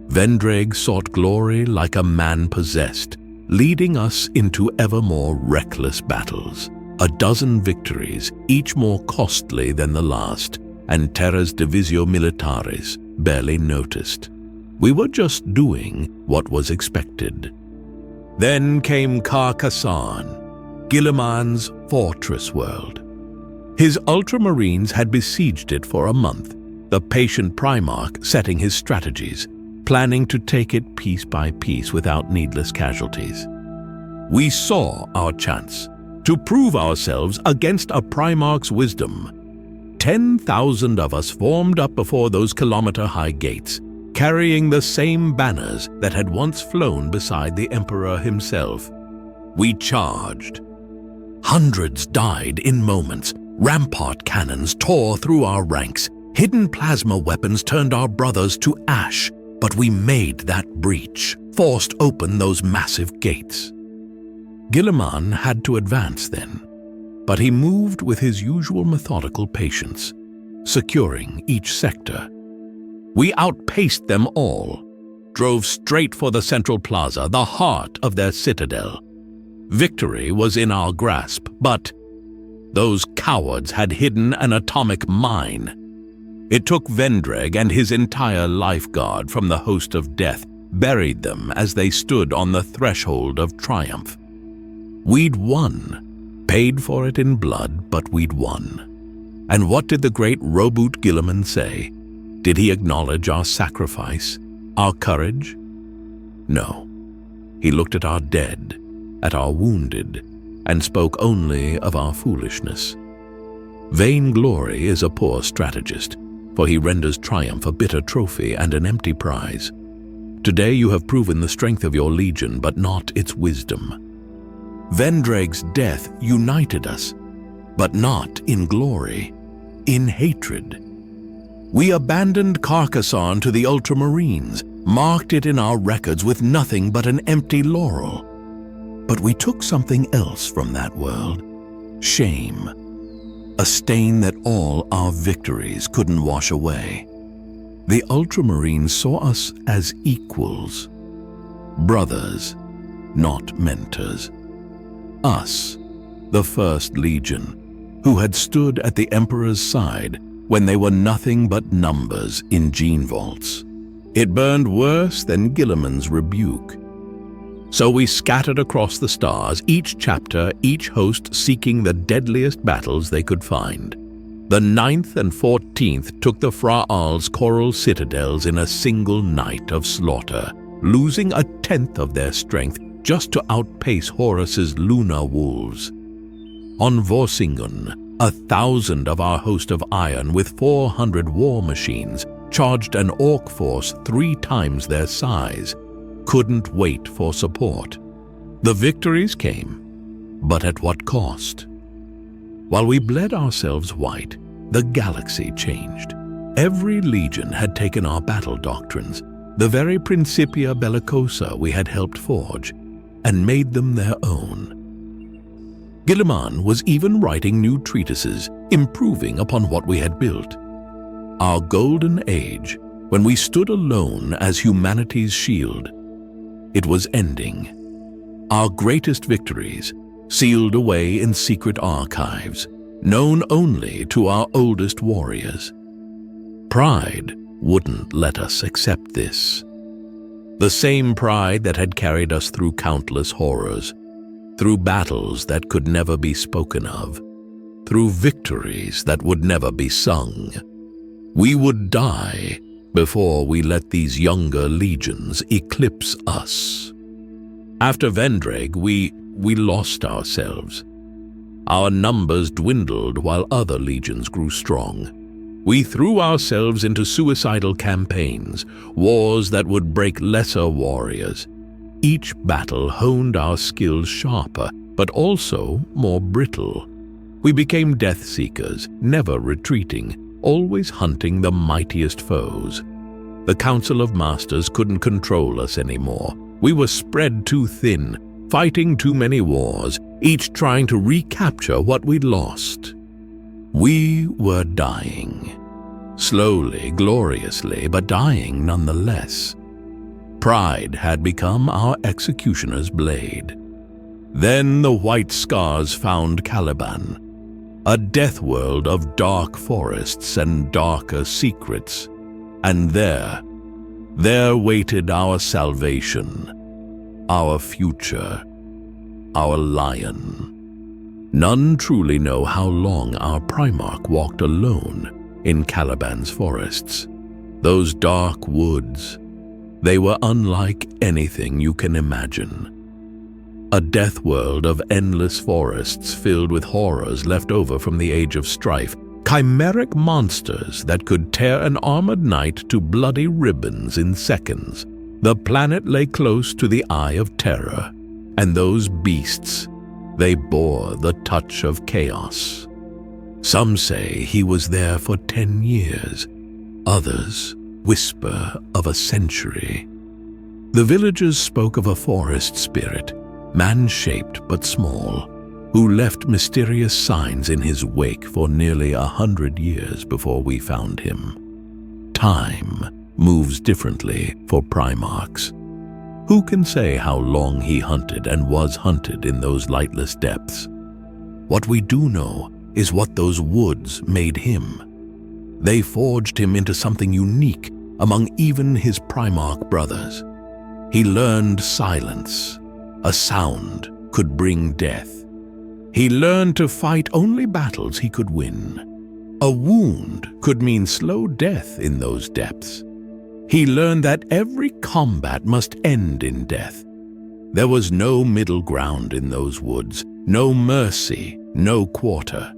Vendreg sought glory like a man possessed, leading us into ever more reckless battles. A dozen victories, each more costly than the last, and Terra's Divisio Militaris barely noticed. We were just doing what was expected. Then came Carcassonne, Guilliman's fortress world. His ultramarines had besieged it for a month, the patient Primarch setting his strategies, planning to take it piece by piece without needless casualties. We saw our chance to prove ourselves against a Primarch's wisdom. 10,000 of us formed up before those kilometer-high gates, carrying the same banners that had once flown beside the Emperor himself. We charged. Hundreds died in moments. Rampart cannons tore through our ranks. Hidden plasma weapons turned our brothers to ash, but we made that breach, forced open those massive gates. Guilliman had to advance then, but he moved with his usual methodical patience, securing each sector. We outpaced them all, drove straight for the central plaza, the heart of their citadel. Victory was in our grasp, but those cowards had hidden an atomic mine. It took Vendreg and his entire lifeguard from the host of death, buried them as they stood on the threshold of triumph. We'd won, paid for it in blood, but we'd won. And what did the great Roboute Guilliman say? Did he acknowledge our sacrifice, our courage? No. He looked at our dead, at our wounded, and spoke only of our foolishness. Vainglory is a poor strategist, for he renders triumph a bitter trophy and an empty prize. Today you have proven the strength of your legion, but not its wisdom. Vendreg's death united us, but not in glory, in hatred. We abandoned Carcassonne to the Ultramarines, marked it in our records with nothing but an empty laurel. But we took something else from that world: shame. A stain that all our victories couldn't wash away. The Ultramarines saw us as equals, brothers, not mentors. Us, the First Legion, who had stood at the Emperor's side when they were nothing but numbers in gene vaults. It burned worse than Guilliman's rebuke. So we scattered across the stars, each chapter, each host seeking the deadliest battles they could find. The 9th and 14th took the Fraal's coral citadels in a single night of slaughter, losing 1/10 of their strength just to outpace Horus's lunar wolves. On Vorsingen, 1,000 of our host of iron with 400 war machines charged an orc force 3 times their size, couldn't wait for support. The victories came, but at what cost? While we bled ourselves white, the galaxy changed. Every legion had taken our battle doctrines, the very Principia Bellicosa we had helped forge, and made them their own. Guilliman was even writing new treatises, improving upon what we had built. Our golden age, when we stood alone as humanity's shield, it was ending. Our greatest victories, sealed away in secret archives, known only to our oldest warriors. Pride wouldn't let us accept this. The same pride that had carried us through countless horrors, through battles that could never be spoken of, through victories that would never be sung. We would die before we let these younger legions eclipse us. After Vendreg, we lost ourselves. Our numbers dwindled while other legions grew strong. We threw ourselves into suicidal campaigns, wars that would break lesser warriors. Each battle honed our skills sharper, but also more brittle. We became death seekers, never retreating, always hunting the mightiest foes. The Council of Masters couldn't control us anymore. We were spread too thin, fighting too many wars, each trying to recapture what we'd lost. We were dying. Slowly, gloriously, but dying nonetheless. Pride had become our executioner's blade. Then the white scars found Caliban, a death world of dark forests and darker secrets. And there waited our salvation, our future, our lion. None truly know how long our Primarch walked alone in Caliban's forests. Those dark woods, they were unlike anything you can imagine. A death world of endless forests filled with horrors left over from the Age of Strife, chimeric monsters that could tear an armored knight to bloody ribbons in seconds. The planet lay close to the Eye of Terror, and those beasts, they bore the touch of chaos. Some say he was there for 10 years. Others whisper of a century. The villagers spoke of a forest spirit, man-shaped but small, who left mysterious signs in his wake for nearly 100 years before we found him. Time moves differently for Primarchs. Who can say how long he hunted and was hunted in those lightless depths? What we do know is what those woods made him. They forged him into something unique among even his Primarch brothers. He learned silence. A sound could bring death. He learned to fight only battles he could win. A wound could mean slow death in those depths. He learned that every combat must end in death. There was no middle ground in those woods, no mercy, no quarter.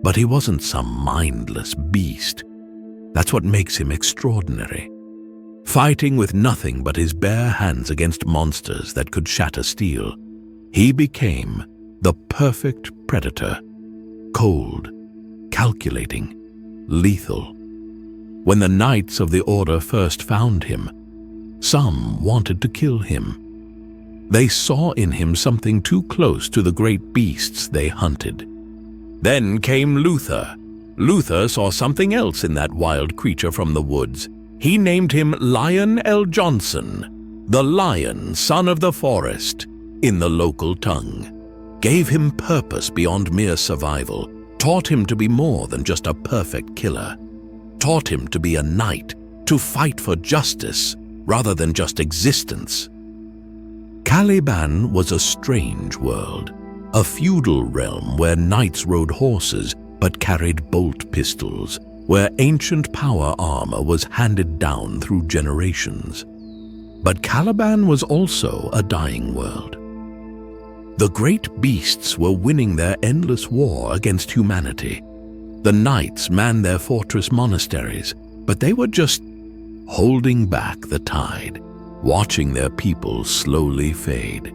But he wasn't some mindless beast. That's what makes him extraordinary. Fighting with nothing but his bare hands against monsters that could shatter steel, he became the perfect predator. Cold, calculating, lethal. When the Knights of the Order first found him, some wanted to kill him. They saw in him something too close to the great beasts they hunted. Then came Luther. Luther saw something else in that wild creature from the woods. He named him Lion L. Johnson, the Lion, son of the forest, in the local tongue. Gave him purpose beyond mere survival, taught him to be more than just a perfect killer. Taught him to be a knight, to fight for justice rather than just existence. Caliban was a strange world, a feudal realm where knights rode horses but carried bolt pistols, where ancient power armor was handed down through generations. But Caliban was also a dying world. The great beasts were winning their endless war against humanity. The knights manned their fortress monasteries, but they were just holding back the tide, watching their people slowly fade.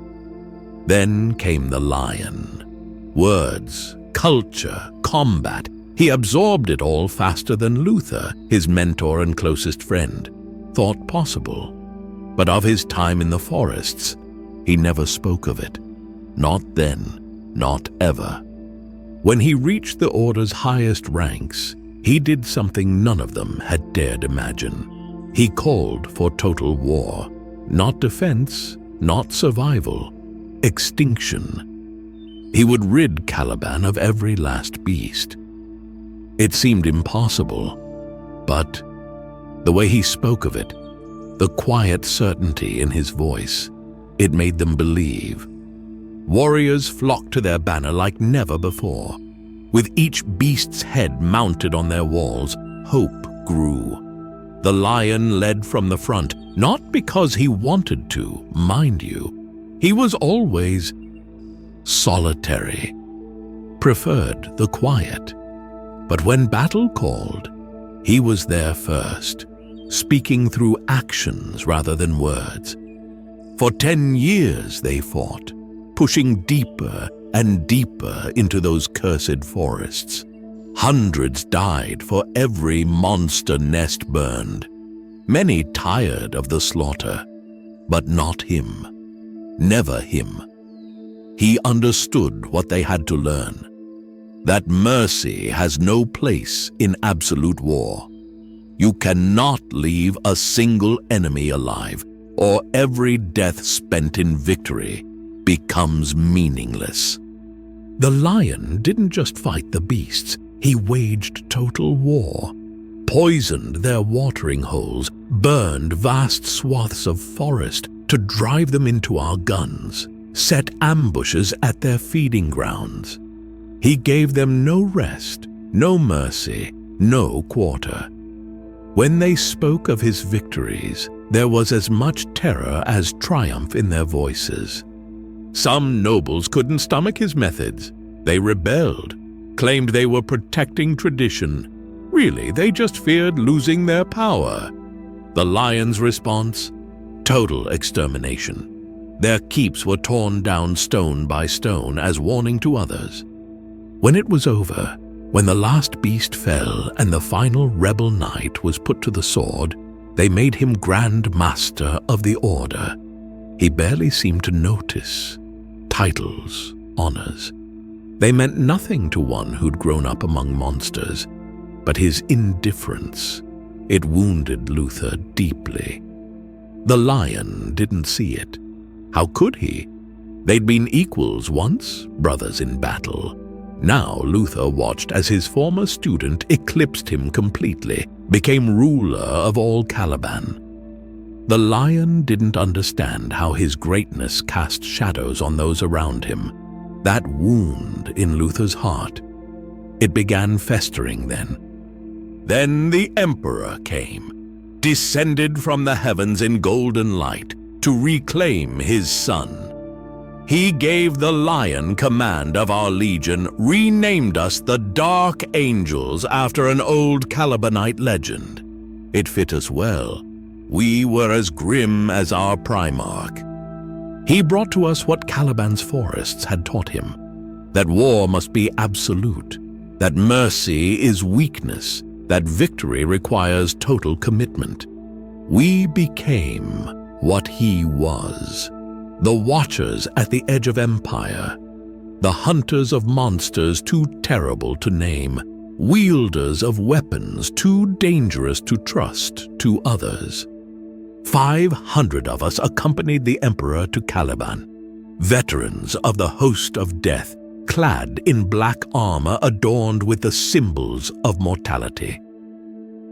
Then came the Lion. Words, culture, combat. He absorbed it all faster than Luther, his mentor and closest friend, thought possible. But of his time in the forests, he never spoke of it. Not then, not ever. When he reached the Order's highest ranks, he did something none of them had dared imagine. He called for total war. Not defense, not survival, extinction. He would rid Caliban of every last beast. It seemed impossible, but the way he spoke of it, the quiet certainty in his voice, it made them believe. Warriors flocked to their banner like never before. With each beast's head mounted on their walls, hope grew. The Lion led from the front, not because he wanted to, mind you. He was always solitary, preferred the quiet. But when battle called, he was there first, speaking through actions rather than words. For 10 years they fought, pushing deeper and deeper into those cursed forests. Hundreds died for every monster nest burned. Many tired of the slaughter, but not him. Never him. He understood what they had to learn. That mercy has no place in absolute war. You cannot leave a single enemy alive, or every death spent in victory becomes meaningless. The Lion didn't just fight the beasts, he waged total war, poisoned their watering holes, burned vast swaths of forest to drive them into our guns, set ambushes at their feeding grounds. He gave them no rest, no mercy, no quarter. When they spoke of his victories, there was as much terror as triumph in their voices. Some nobles couldn't stomach his methods. They rebelled, claimed they were protecting tradition. Really, they just feared losing their power. The Lion's response? Total extermination. Their keeps were torn down stone by stone as warning to others. When it was over, When the last beast fell and the final rebel knight was put to the sword, they made him Grand Master of the Order. He barely seemed to notice. Titles, honors. They meant nothing to one who'd grown up among monsters, but his indifference, it wounded Luther deeply. The Lion didn't see it. How could he? They'd been equals once, brothers in battle. Now Luther watched as his former student eclipsed him completely, became ruler of all Caliban. The Lion didn't understand how his greatness cast shadows on those around him. That wound in Luther's heart, it began festering then. Then the Emperor came, descended from the heavens in golden light to reclaim his son. He gave the Lion command of our legion, renamed us the Dark Angels after an old Calibanite legend. It fit us well. We were as grim as our Primarch. He brought to us what Caliban's forests had taught him, that war must be absolute, that mercy is weakness, that victory requires total commitment. We became what he was. The watchers at the edge of empire, the hunters of monsters too terrible to name, wielders of weapons too dangerous to trust to others. 500 of us accompanied the Emperor to Caliban, veterans of the host of death, clad in black armor adorned with the symbols of mortality.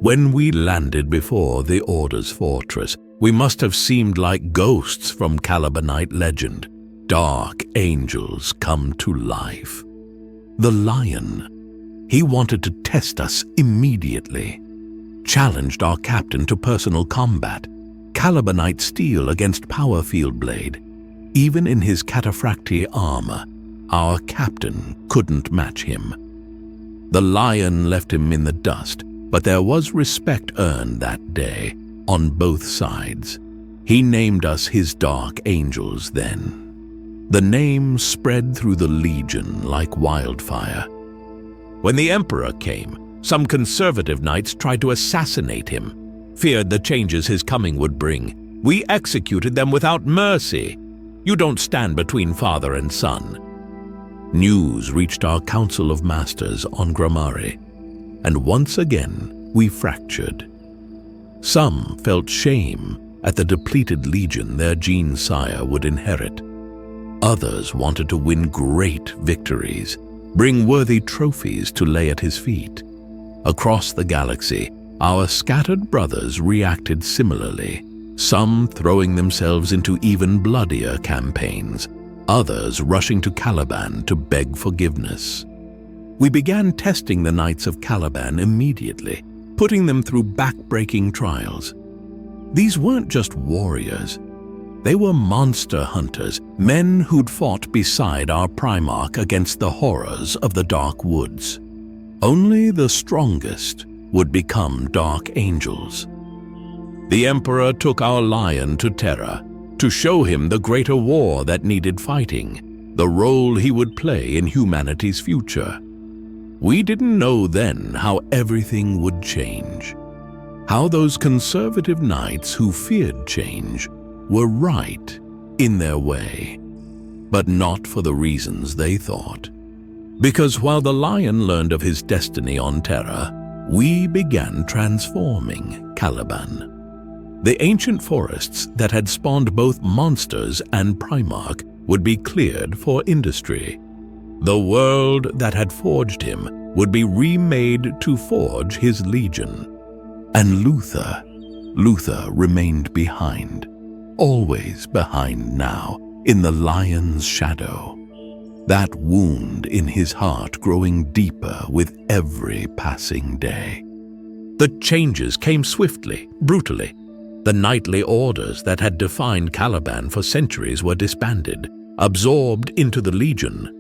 When we landed before the Order's fortress, we must have seemed like ghosts from Calibanite legend, dark angels come to life. The Lion, he wanted to test us immediately, challenged our captain to personal combat, Calibanite steel against power field blade. Even in his cataphractii armor, our captain couldn't match him. The Lion left him in the dust, but there was respect earned that day. On both sides. He named us his Dark Angels then. The name spread through the legion like wildfire. When the Emperor came, some conservative knights tried to assassinate him, feared the changes his coming would bring. We executed them without mercy. You don't stand between father and son. News reached our Council of Masters on Grammari, and once again we fractured. Some felt shame at the depleted legion their gene sire would inherit. Others wanted to win great victories, bring worthy trophies to lay at his feet. Across the galaxy, our scattered brothers reacted similarly, some throwing themselves into even bloodier campaigns, others rushing to Caliban to beg forgiveness. We began testing the Knights of Caliban immediately, putting them through back-breaking trials. These weren't just warriors. They were monster hunters, men who'd fought beside our Primarch against the horrors of the Dark Woods. Only the strongest would become Dark Angels. The Emperor took our Lion to Terra to show him the greater war that needed fighting, the role he would play in humanity's future. We didn't know then how everything would change, how those conservative knights who feared change were right in their way, but not for the reasons they thought. Because while the Lion learned of his destiny on Terra, we began transforming Caliban. The ancient forests that had spawned both monsters and Primarch would be cleared for industry. The world that had forged him would be remade to forge his legion. And Luther remained behind, always behind now, in the Lion's shadow. That wound in his heart growing deeper with every passing day. The changes came swiftly, brutally. The knightly orders that had defined Caliban for centuries were disbanded, absorbed into the Legion.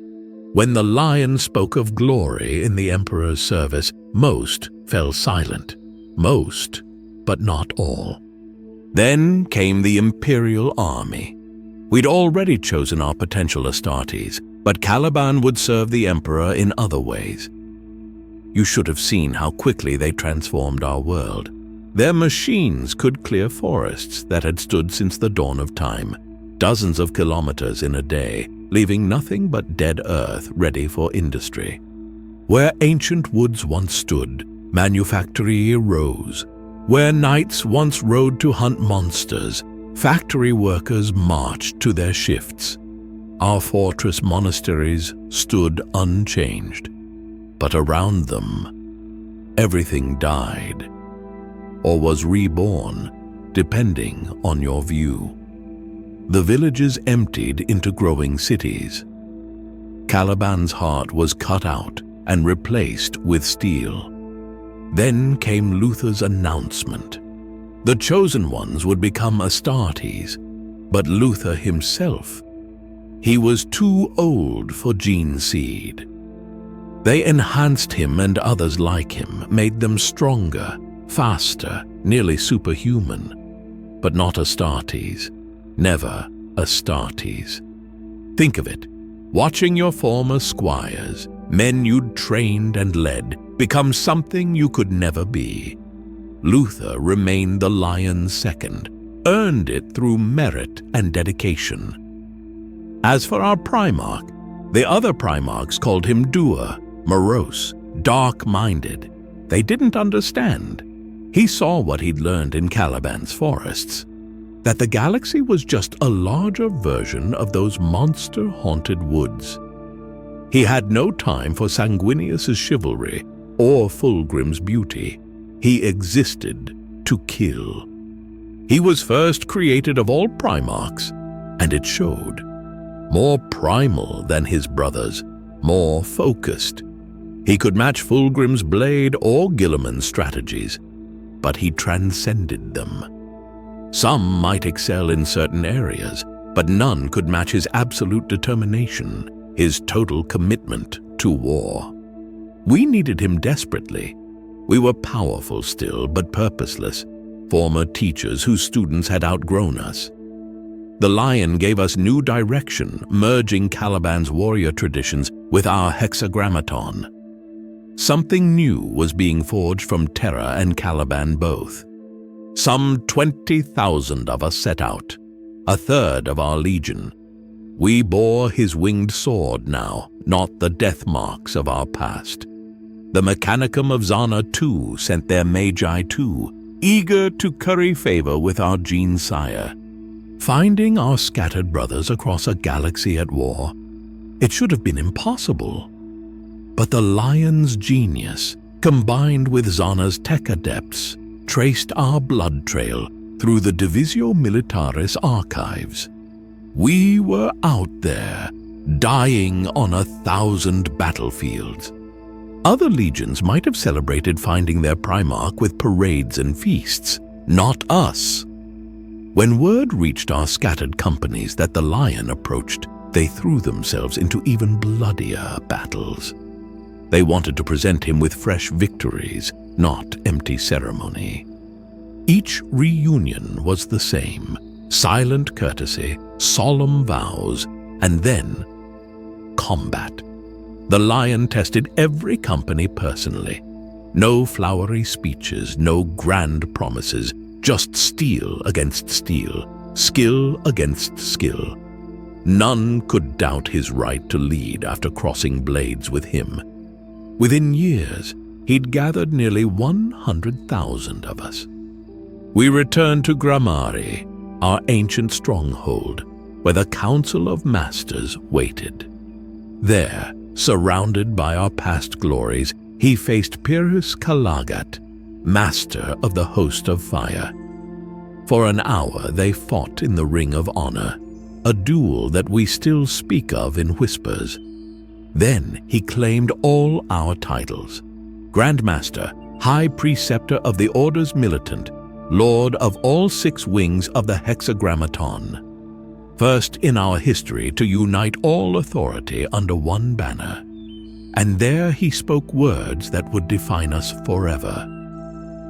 When the Lion spoke of glory in the Emperor's service, most fell silent. Most, but not all. Then came the Imperial Army. We'd already chosen our potential Astartes, but Caliban would serve the Emperor in other ways. You should have seen how quickly they transformed our world. Their machines could clear forests that had stood since the dawn of time, dozens of kilometers in a day, leaving nothing but dead earth ready for industry. Where ancient woods once stood, manufactory arose. Where knights once rode to hunt monsters, factory workers marched to their shifts. Our fortress monasteries stood unchanged, but around them, everything died, or was reborn, depending on your view. The villages emptied into growing cities. Caliban's heart was cut out and replaced with steel. Then came Luther's announcement. The chosen ones would become Astartes, but Luther himself, he was too old for gene seed. They enhanced him and others like him, made them stronger, faster, nearly superhuman. But not Astartes. Never Astartes. Think of it. Watching your former squires, men you'd trained and led, become something you could never be. Luther remained the lion's second, earned it through merit and dedication. As for our Primarch, the other Primarchs called him dour, morose, dark-minded. They didn't understand. He saw what he'd learned in Caliban's forests, that the galaxy was just a larger version of those monster-haunted woods. He had no time for Sanguinius's chivalry or Fulgrim's beauty. He existed to kill. He was first created of all Primarchs, and it showed. More primal than his brothers, more focused. He could match Fulgrim's blade or Guilliman's strategies, but he transcended them. Some might excel in certain areas, but none could match his absolute determination, his total commitment to war. We needed him desperately. We were powerful still, but purposeless, former teachers whose students had outgrown us. The Lion gave us new direction, merging Caliban's warrior traditions with our hexagrammaton. Something new was being forged from Terra and Caliban both. Some 20,000 of us set out, a third of our legion. We bore his winged sword now, not the death marks of our past. The Mechanicum of Zana too sent their magi too, eager to curry favor with our gene sire. Finding our scattered brothers across a galaxy at war, it should have been impossible. But the Lion's genius, combined with Zana's tech adepts, traced our blood trail through the Divisio Militaris archives. We were out there, dying on 1,000 battlefields. Other legions might have celebrated finding their Primarch with parades and feasts, not us. When word reached our scattered companies that the Lion approached, they threw themselves into even bloodier battles. They wanted to present him with fresh victories, not empty ceremony. Each reunion was the same: silent courtesy, solemn vows, and then combat. The Lion tested every company personally. No flowery speeches, no grand promises, just steel against steel, skill against skill. None could doubt his right to lead after crossing blades with him. Within years, he'd gathered nearly 100,000 of us. We returned to Grammari, our ancient stronghold, where the Council of Masters waited. There, surrounded by our past glories, he faced Pyrrhus Calagat, master of the host of fire. For an hour they fought in the Ring of Honor, a duel that we still speak of in whispers. Then he claimed all our titles: Grand Master, High Preceptor of the Orders Militant, Lord of all 6 wings of the Hexagrammaton. First in our history to unite all authority under one banner. And there he spoke words that would define us forever.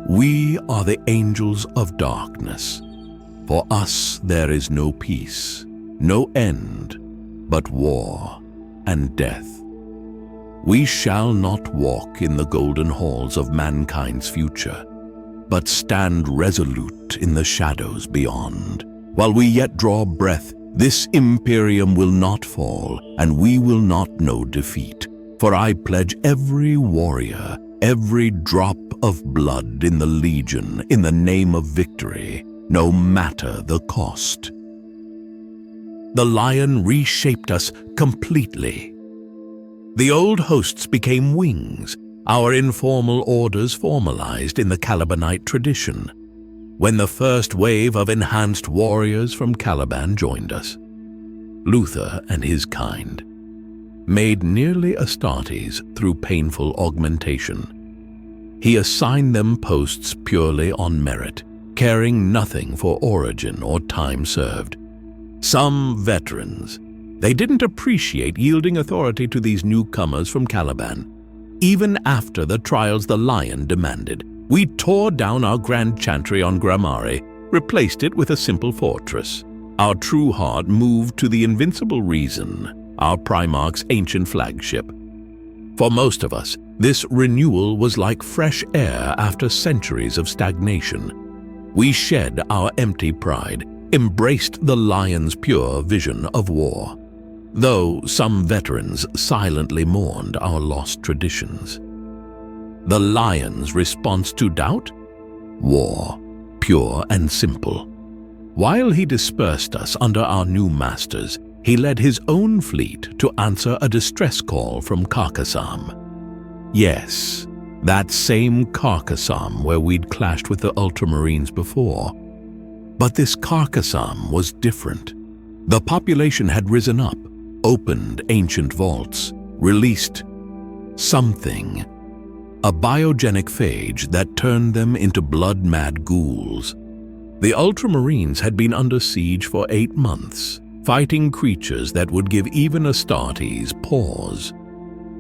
We are the angels of darkness. For us there is no peace, no end, but war and death. We shall not walk in the golden halls of mankind's future, but stand resolute in the shadows beyond. While we yet draw breath, this imperium will not fall, and we will not know defeat. For I pledge every warrior, every drop of blood in the legion, in the name of victory, no matter the cost. The lion reshaped us completely. The old hosts became wings, our informal orders formalized in the Calibanite tradition. When the first wave of enhanced warriors from Caliban joined us, Luther and his kind made nearly Astartes through painful augmentation. He assigned them posts purely on merit, caring nothing for origin or time served. Some veterans, they didn't appreciate yielding authority to these newcomers from Caliban. Even after the trials the lion demanded, we tore down our grand chantry on Grammari, replaced it with a simple fortress. Our true heart moved to the Invincible Reason, our Primarch's ancient flagship. For most of us, this renewal was like fresh air after centuries of stagnation. We shed our empty pride, embraced the lion's pure vision of war, though some veterans silently mourned our lost traditions. The lion's response to doubt? War, pure and simple. While he dispersed us under our new masters, he led his own fleet to answer a distress call from Carcassonne. Yes, that same Carcassonne where we'd clashed with the Ultramarines before. But this Carcassonne was different. The population had risen up, opened ancient vaults, released something. A biogenic phage that turned them into blood-mad ghouls. The Ultramarines had been under siege for 8 months, fighting creatures that would give even Astartes pause.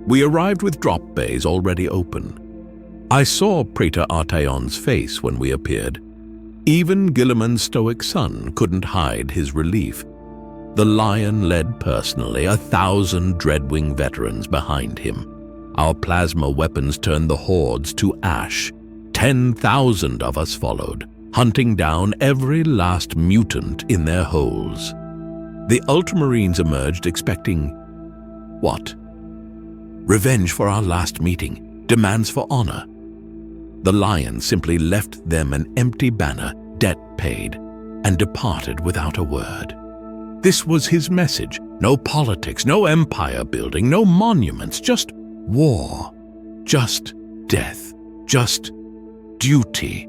We arrived with drop bays already open. I saw Praetor Artaeon's face when we appeared. Even Guilliman's stoic son couldn't hide his relief. The lion led personally 1,000 Dreadwing veterans behind him. Our plasma weapons turned the hordes to ash. 10,000 of us followed, hunting down every last mutant in their holes. The Ultramarines emerged expecting what? Revenge for our last meeting, demands for honor. The lion simply left them an empty banner, debt paid, and departed without a word. This was his message. No politics, no empire building, no monuments, just war, just death, just duty.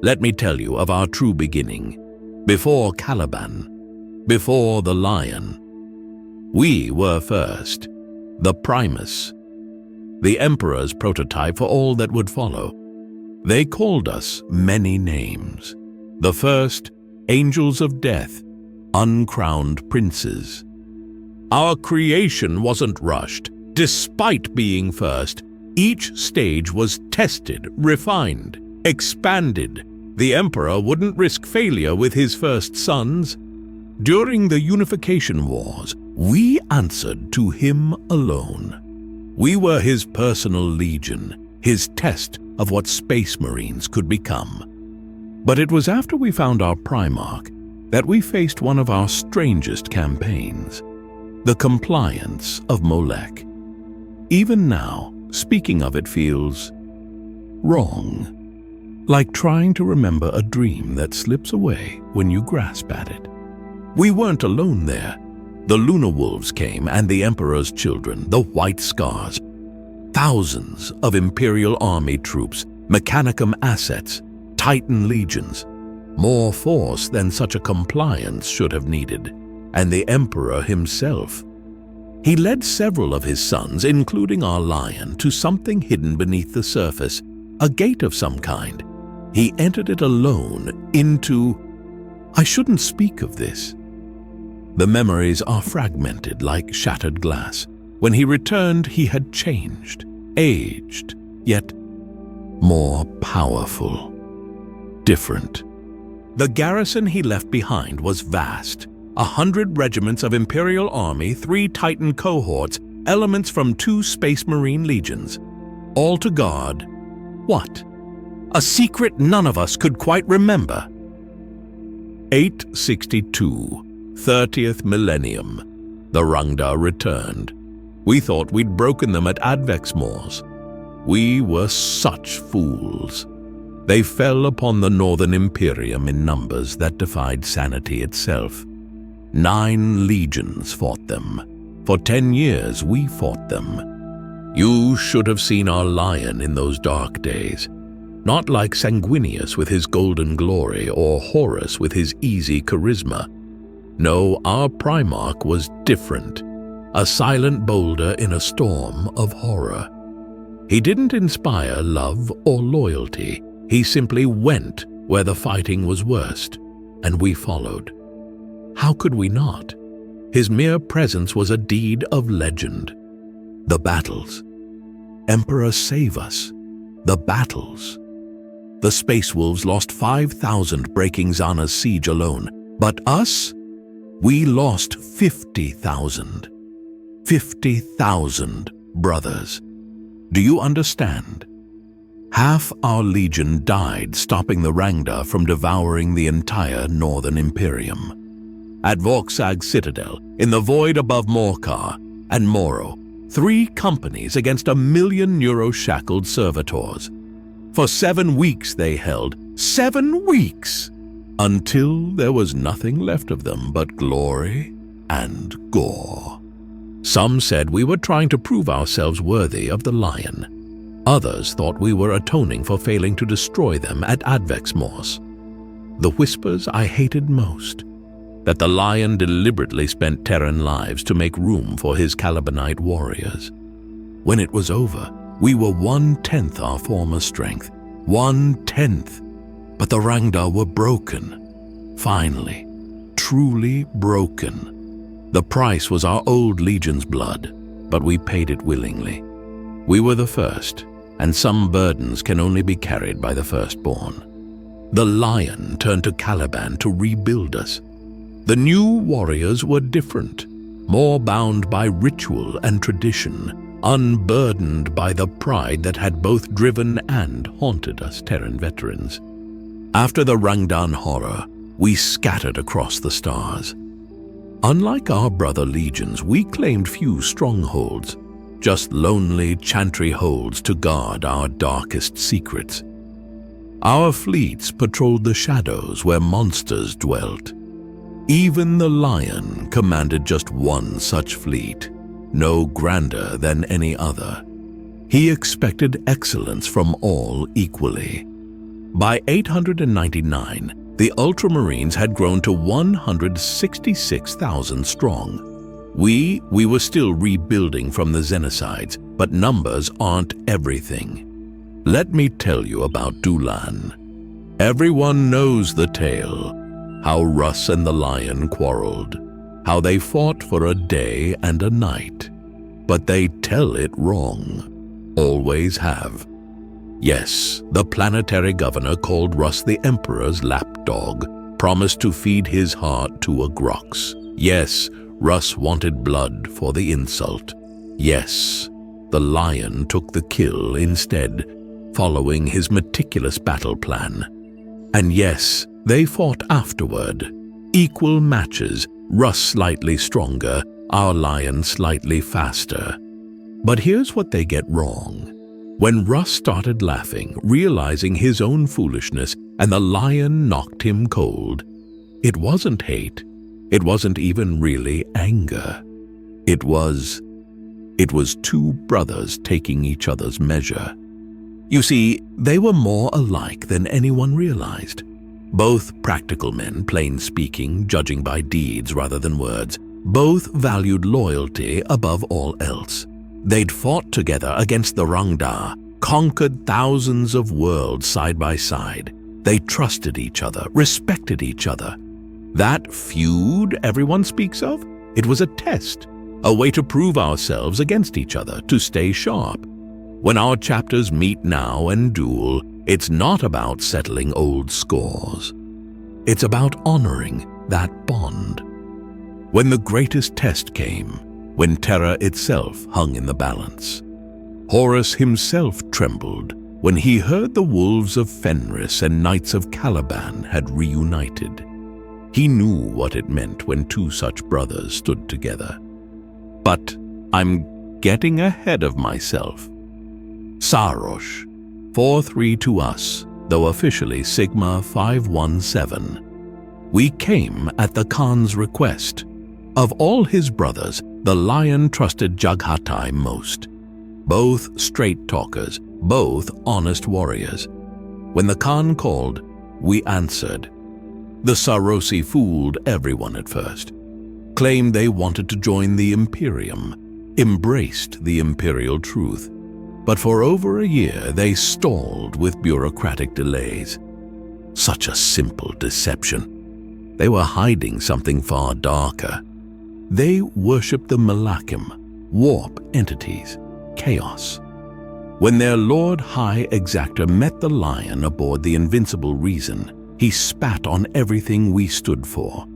Let me tell you of our true beginning. Before Caliban, before the lion, we were first, the Primus, the Emperor's prototype for all that would follow. They called us many names. The first, angels of death, uncrowned princes. Our creation wasn't rushed. Despite being first, each stage was tested, refined, expanded. The Emperor wouldn't risk failure with his first sons. During the Unification Wars, we answered to him alone. We were his personal legion, his test of what Space Marines could become. But it was after we found our Primarch that we faced one of our strangest campaigns, the compliance of Molech. Even now, speaking of it feels wrong, like trying to remember a dream that slips away when you grasp at it. We weren't alone there. The Lunar Wolves came, and the Emperor's children, the White Scars. Thousands of Imperial Army troops, Mechanicum assets, Titan legions. More force than such a compliance should have needed. And the Emperor himself. He led several of his sons, including our lion, to something hidden beneath the surface, a gate of some kind. He entered it alone into... I shouldn't speak of this. The memories are fragmented like shattered glass. When he returned, he had changed, aged, yet more powerful, different. The garrison he left behind was vast. 100 regiments of Imperial Army, 3 Titan cohorts, elements from 2 Space Marine legions, all to guard what? A secret none of us could quite remember. 862, 30th millennium. The Rangda returned. We thought we'd broken them at Advexmoors. We were such fools. They fell upon the Northern Imperium in numbers that defied sanity itself. 9 legions fought them. For 10 years we fought them. You should have seen our lion in those dark days. Not like Sanguinius with his golden glory or Horus with his easy charisma. No, our Primarch was different. A silent boulder in a storm of horror. He didn't inspire love or loyalty. He simply went where the fighting was worst, and we followed. How could we not? His mere presence was a deed of legend. The battles. Emperor, save us. The battles. The Space Wolves lost 5,000 breaking Zana's siege alone, but us? We lost 50,000. 50,000 brothers. Do you understand? Half our legion died stopping the Rangda from devouring the entire Northern Imperium. At Vorksag Citadel, in the void above Morkar and Moro, 3 companies against 1 million neuro-shackled servitors. For 7 weeks they held. 7 weeks! Until there was nothing left of them but glory and gore. Some said we were trying to prove ourselves worthy of the lion. Others thought we were atoning for failing to destroy them at Advexmoors. The whispers I hated most, that the lion deliberately spent Terran lives to make room for his Calibanite warriors. When it was over, we were 1/10 our former strength. 1/10. But the Rangda were broken. Finally, truly broken. The price was our old legion's blood, but we paid it willingly. We were the first, and some burdens can only be carried by the firstborn. The lion turned to Caliban to rebuild us. The new warriors were different, more bound by ritual and tradition, unburdened by the pride that had both driven and haunted us Terran veterans. After the Rangdan horror, we scattered across the stars. Unlike our brother legions, we claimed few strongholds, just lonely chantry holds to guard our darkest secrets. Our fleets patrolled the shadows where monsters dwelt. Even the lion commanded just one such fleet, no grander than any other. He expected excellence from all equally. By 899, the Ultramarines had grown to 166,000 strong. We were still rebuilding from the Xenocides, but numbers aren't everything. Let me tell you about Dulan. Everyone knows the tale, how Russ and the lion quarreled, how they fought for a day and a night. But they tell it wrong, always have. Yes, the planetary governor called Russ the Emperor's lapdog, promised to feed his heart to a Grox. Yes, Russ wanted blood for the insult. Yes, the lion took the kill instead, following his meticulous battle plan. And yes, they fought afterward. Equal matches, Russ slightly stronger, our lion slightly faster. But here's what they get wrong. When Russ started laughing, realizing his own foolishness, and the lion knocked him cold, it wasn't hate. It wasn't even really anger. It was 2 brothers taking each other's measure. You see, they were more alike than anyone realized. Both practical men, plain speaking, judging by deeds rather than words. Both valued loyalty above all else. They'd fought together against the Rangda, conquered thousands of worlds side by side. They trusted each other, respected each other. That feud everyone speaks of, it was a test, a way to prove ourselves against each other, to stay sharp. When our chapters meet now and duel, it's not about settling old scores. It's about honoring that bond. When the greatest test came, when terror itself hung in the balance. Horus himself trembled when he heard the wolves of Fenris and knights of Caliban had reunited. He knew what it meant when two such brothers stood together. But I'm getting ahead of myself. Sarosh, 4-3 to us, though officially Sigma 517. We came at the Khan's request. Of all his brothers, the lion trusted Jaghatai most. Both straight talkers, both honest warriors. When the Khan called, we answered. The Sarosi fooled everyone at first, claimed they wanted to join the Imperium, embraced the imperial truth. But for over a year they stalled with bureaucratic delays. Such a simple deception. They were hiding something far darker. They worshipped the Malakim, warp entities, chaos. When their Lord High Exactor met the lion aboard the Invincible Reason, he spat on everything we stood for,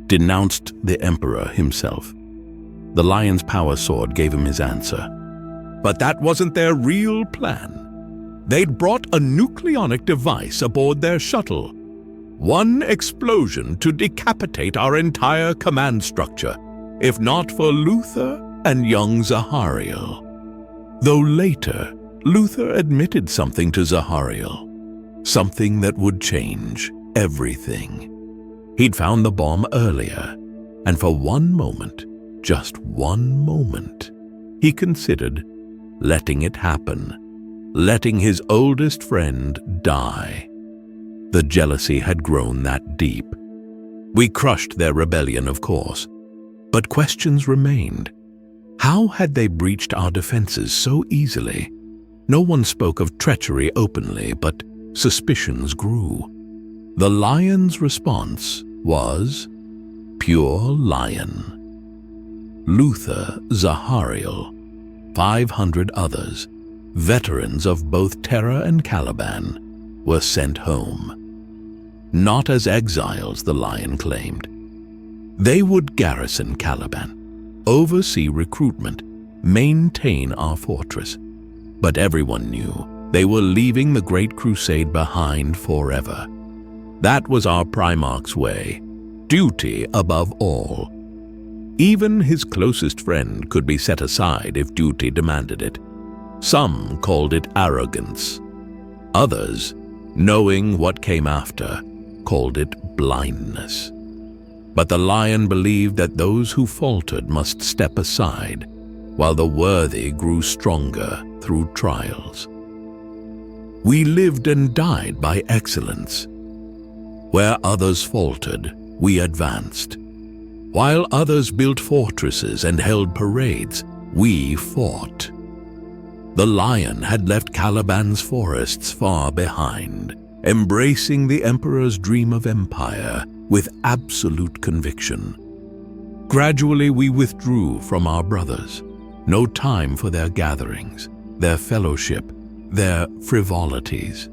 denounced the Emperor himself. The lion's power sword gave him his answer. But that wasn't their real plan. They'd brought a nucleonic device aboard their shuttle. One explosion to decapitate our entire command structure, if not for Luther and young Zahariel. Though later, Luther admitted something to Zahariel. Something that would change everything. He'd found the bomb earlier, and for one moment, just one moment, he considered letting it happen, letting his oldest friend die. The jealousy had grown that deep. We crushed their rebellion, of course, but questions remained. How had they breached our defenses so easily? No one spoke of treachery openly, but suspicions grew. The lion's response was pure lion. Luther, Zahariel, 500 others, veterans of both Terra and Caliban, were sent home. Not as exiles, the lion claimed. They would garrison Caliban, oversee recruitment, maintain our fortress. But everyone knew they were leaving the Great Crusade behind forever. That was our Primarch's way, duty above all. Even his closest friend could be set aside if duty demanded it. Some called it arrogance. Others, knowing what came after, called it blindness. But the lion believed that those who faltered must step aside, while the worthy grew stronger through trials. We lived and died by excellence. Where others faltered, we advanced. While others built fortresses and held parades, we fought. The lion had left Caliban's forests far behind, embracing the Emperor's dream of empire with absolute conviction. Gradually we withdrew from our brothers. No time for their gatherings, their fellowship, their frivolities.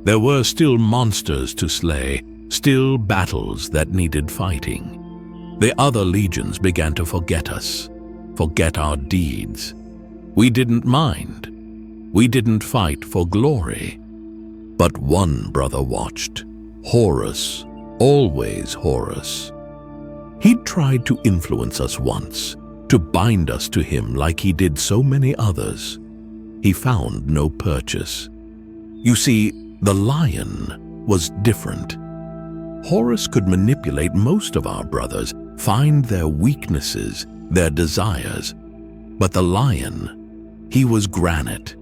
There were still monsters to slay, still battles that needed fighting. The other legions began to forget us, forget our deeds. We didn't mind. We didn't fight for glory. But one brother watched, Horus, always Horus. He'd tried to influence us once, to bind us to him like he did so many others. He found no purchase. You see, the lion was different. Horus could manipulate most of our brothers, find their weaknesses, their desires. But the lion, he was granite.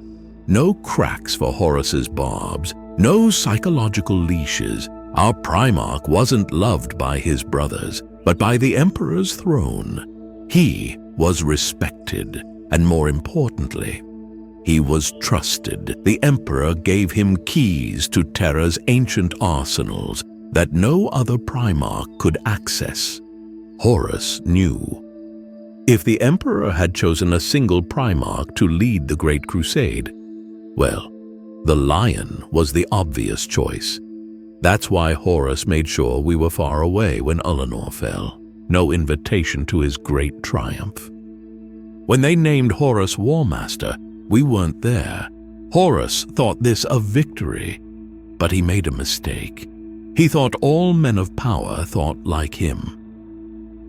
No cracks for Horus's barbs, no psychological leashes. Our Primarch wasn't loved by his brothers, but by the Emperor's throne. He was respected, and more importantly, he was trusted. The Emperor gave him keys to Terra's ancient arsenals that no other Primarch could access. Horus knew. If the Emperor had chosen a single Primarch to lead the Great Crusade, well, the lion was the obvious choice. That's why Horus made sure we were far away when Ulanor fell. no invitation to his great triumph. When they named Horus War Master, we weren't there. Horus thought this a victory, but he made a mistake. He thought all men of power thought like him.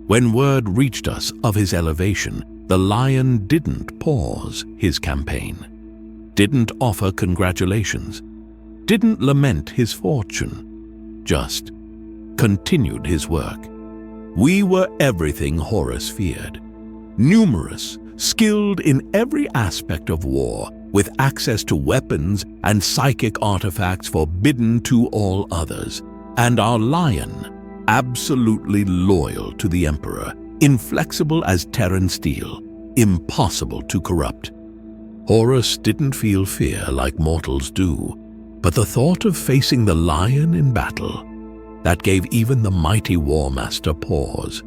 When word reached us of his elevation, the Lion didn't pause his campaign, didn't offer congratulations, didn't lament his fortune, just continued his work. We were everything Horus feared. Numerous, skilled in every aspect of war, with access to weapons and psychic artifacts forbidden to all others. And our Lion, absolutely loyal to the Emperor, inflexible as Terran steel, impossible to corrupt. Horus didn't feel fear like mortals do, but the thought of facing the Lion in battle, that gave even the mighty War Master pause.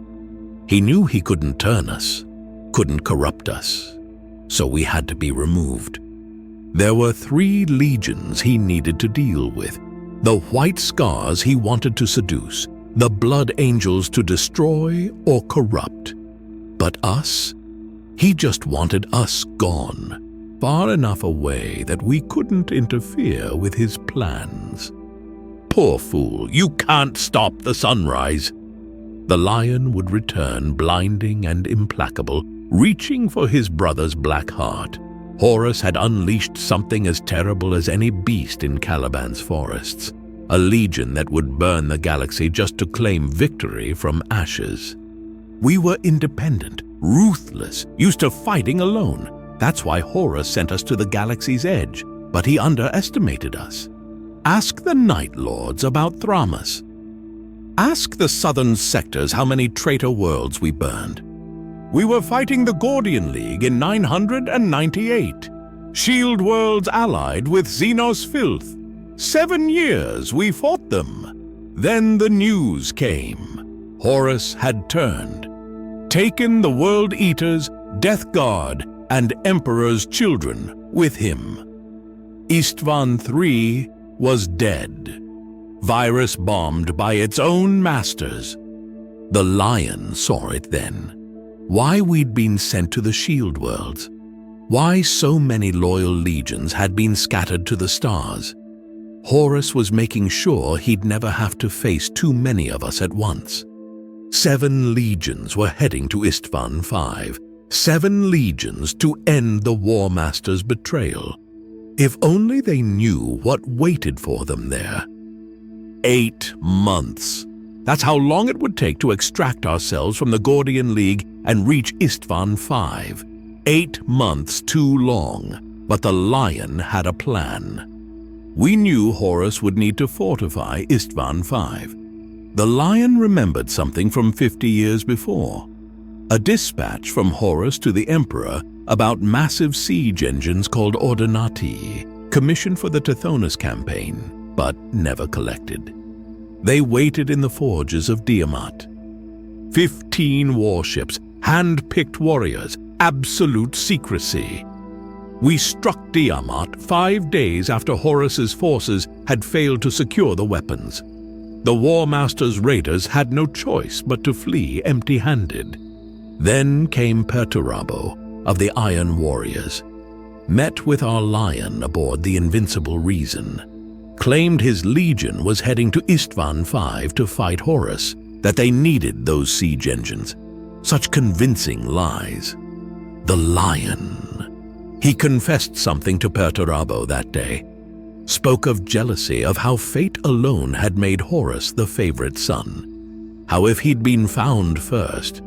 He knew he couldn't turn us, couldn't corrupt us, so we had to be removed. There were 3 legions he needed to deal with, the White Scars he wanted to seduce, the Blood Angels to destroy or corrupt. But us? He just wanted us gone, far enough away that we couldn't interfere with his plans. Poor fool, you can't stop the sunrise. The Lion would return, blinding and implacable, reaching for his brother's black heart. Horus had unleashed something as terrible as any beast in Caliban's forests, a legion that would burn the galaxy just to claim victory from ashes. We were independent, ruthless, used to fighting alone. That's why Horus sent us to the galaxy's edge, but he underestimated us. Ask the Night Lords about Thramas. Ask the southern sectors how many traitor worlds we burned. We were fighting the Gordian League in 998. Shield worlds allied with Xenos filth. 7 years we fought them. Then the news came. Horus had turned, taken the World Eaters, Death Guard, and Emperor's children with him. Istvan III was dead, virus bombed by its own masters. The Lion saw it then. Why we'd been sent to the Shield Worlds. Why so many loyal legions had been scattered to the stars. Horus was making sure he'd never have to face too many of us at once. 7 legions were heading to Istvan V. 7 legions to end the War Master's betrayal. If only they knew what waited for them there. 8 months. That's how long it would take to extract ourselves from the Gordian League and reach Istvan V. 8 months too long, but the Lion had a plan. We knew Horus would need to fortify Istvan V. The Lion remembered something from 50 years before. A dispatch from Horus to the Emperor about massive siege engines called Ordinati, commissioned for the Tithonus campaign, but never collected. They waited in the forges of Tiamat. 15 warships, hand-picked warriors, absolute secrecy. We struck Tiamat 5 days after Horus's forces had failed to secure the weapons. The War Master's raiders had no choice but to flee empty-handed. Then came Perturabo of the Iron Warriors, met with our Lion aboard the Invincible Reason, claimed his legion was heading to Istvan V to fight Horus, that they needed those siege engines. Such convincing lies. The Lion. He confessed something to Perturabo that day, spoke of jealousy, of how fate alone had made Horus the favorite son, how if he'd been found first,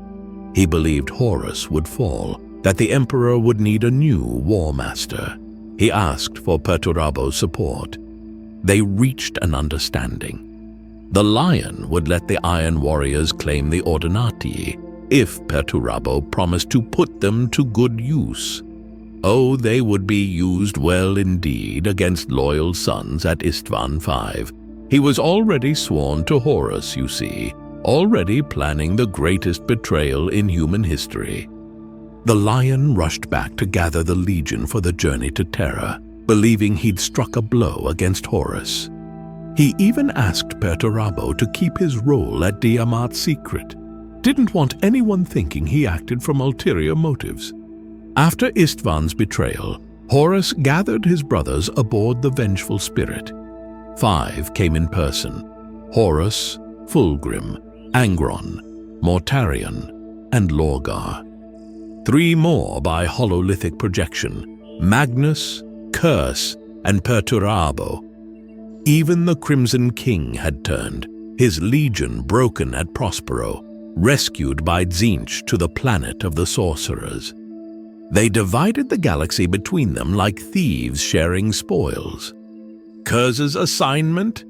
he believed Horus would fall, that the Emperor would need a new War Master. He asked for Perturabo's support. They reached an understanding. The Lion would let the Iron Warriors claim the Ordinati if Perturabo promised to put them to good use. Oh, they would be used well indeed against loyal sons at Istvan V. He was already sworn to Horus, you see, already planning the greatest betrayal in human history. The Lion rushed back to gather the legion for the journey to Terra, believing he'd struck a blow against Horus. He even asked Perturabo to keep his role at Tiamat secret. didn't want anyone thinking he acted from ulterior motives. After Istvan's betrayal, Horus gathered his brothers aboard the vengeful spirit. 5 came in person: Horus, Fulgrim, Angron, Mortarion, and Lorgar. 3 more by hololithic projection: Magnus, Curse, and Perturabo. Even the Crimson King had turned, his legion broken at Prospero, rescued by Tzeentch to the planet of the sorcerers. They divided the galaxy between them like thieves sharing spoils. Kurz's assignment?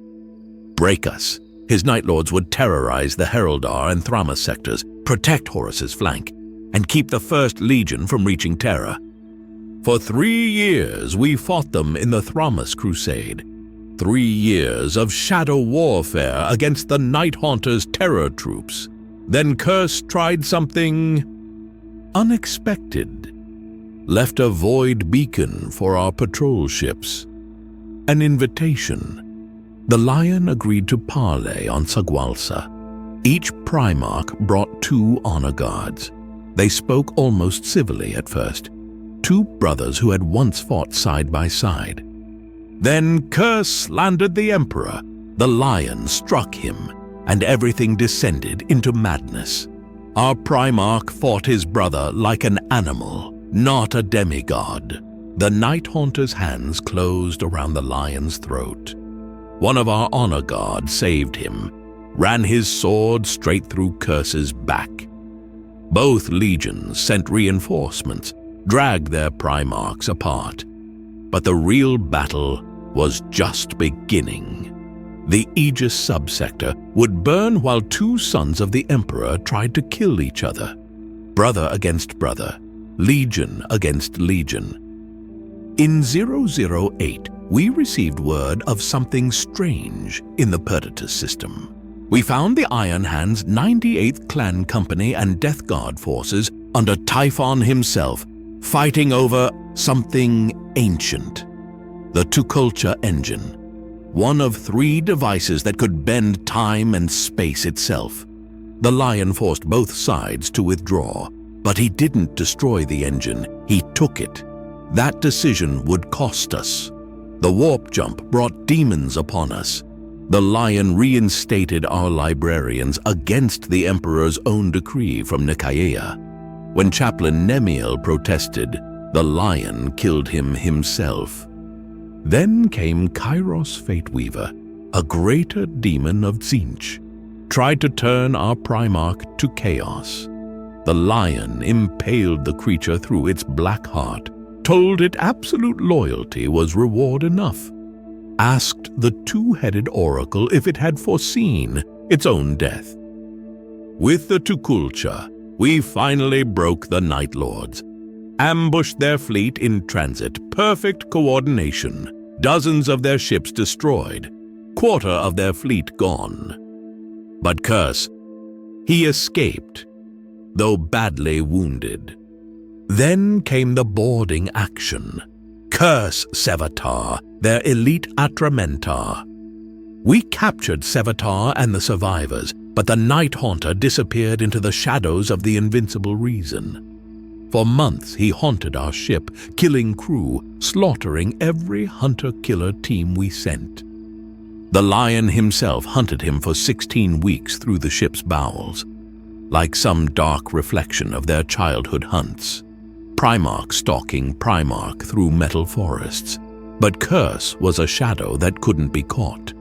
Break us. His Night Lords would terrorize the Heraldar and Thramas sectors, protect Horus's flank, and keep the First Legion from reaching Terra. For 3 years we fought them in the Thramas Crusade. 3 years of shadow warfare against the Night Haunter's terror troops. Then Curse tried something unexpected. Left a void beacon for our patrol ships. An invitation. The Lion agreed to parley on Sagwalsa. Each Primarch brought 2 honor guards. They spoke almost civilly at first. 2 brothers who had once fought side by side. Then Curse slandered the Emperor. The Lion struck him, and everything descended into madness. Our Primarch fought his brother like an animal, not a demigod. The Night Haunter's hands closed around the Lion's throat. One of our honor guards saved him, ran his sword straight through Curse's back. Both legions sent reinforcements, dragged their Primarchs apart. But the real battle was just beginning. The Aegis subsector would burn while 2 sons of the Emperor tried to kill each other. Brother against brother, legion against legion. In 008, we received word of something strange in the Perditus system. We found the Iron Hand's 98th Clan Company and Death Guard forces under Typhon himself, fighting over something ancient. The Tukulcha engine. One of 3 devices that could bend time and space itself. The Lion forced both sides to withdraw, but he didn't destroy the engine, he took it. That decision would cost us. The warp jump brought demons upon us. The Lion reinstated our librarians against the Emperor's own decree from Nikaea. When Chaplain Nemiel protested, the Lion killed him himself. Then came Kairos Fateweaver, a greater demon of Tzeentch, tried to turn our Primarch to chaos. The Lion impaled the creature through its black heart, told it absolute loyalty was reward enough, asked the 2-headed oracle if it had foreseen its own death. With the Tukulcha, we finally broke the Night Lords, ambushed their fleet in transit, perfect coordination, dozens of their ships destroyed, quarter of their fleet gone. But Curse, he escaped, though badly wounded. Then came the boarding action. Curse Sevatar, their elite Atramentar. We captured Sevatar and the survivors, but the Night Haunter disappeared into the shadows of the Invincible Reason. For months he haunted our ship, killing crew, slaughtering every hunter-killer team we sent. The Lion himself hunted him for 16 weeks through the ship's bowels, like some dark reflection of their childhood hunts. Primarch stalking Primarch through metal forests. But Curse was a shadow that couldn't be caught.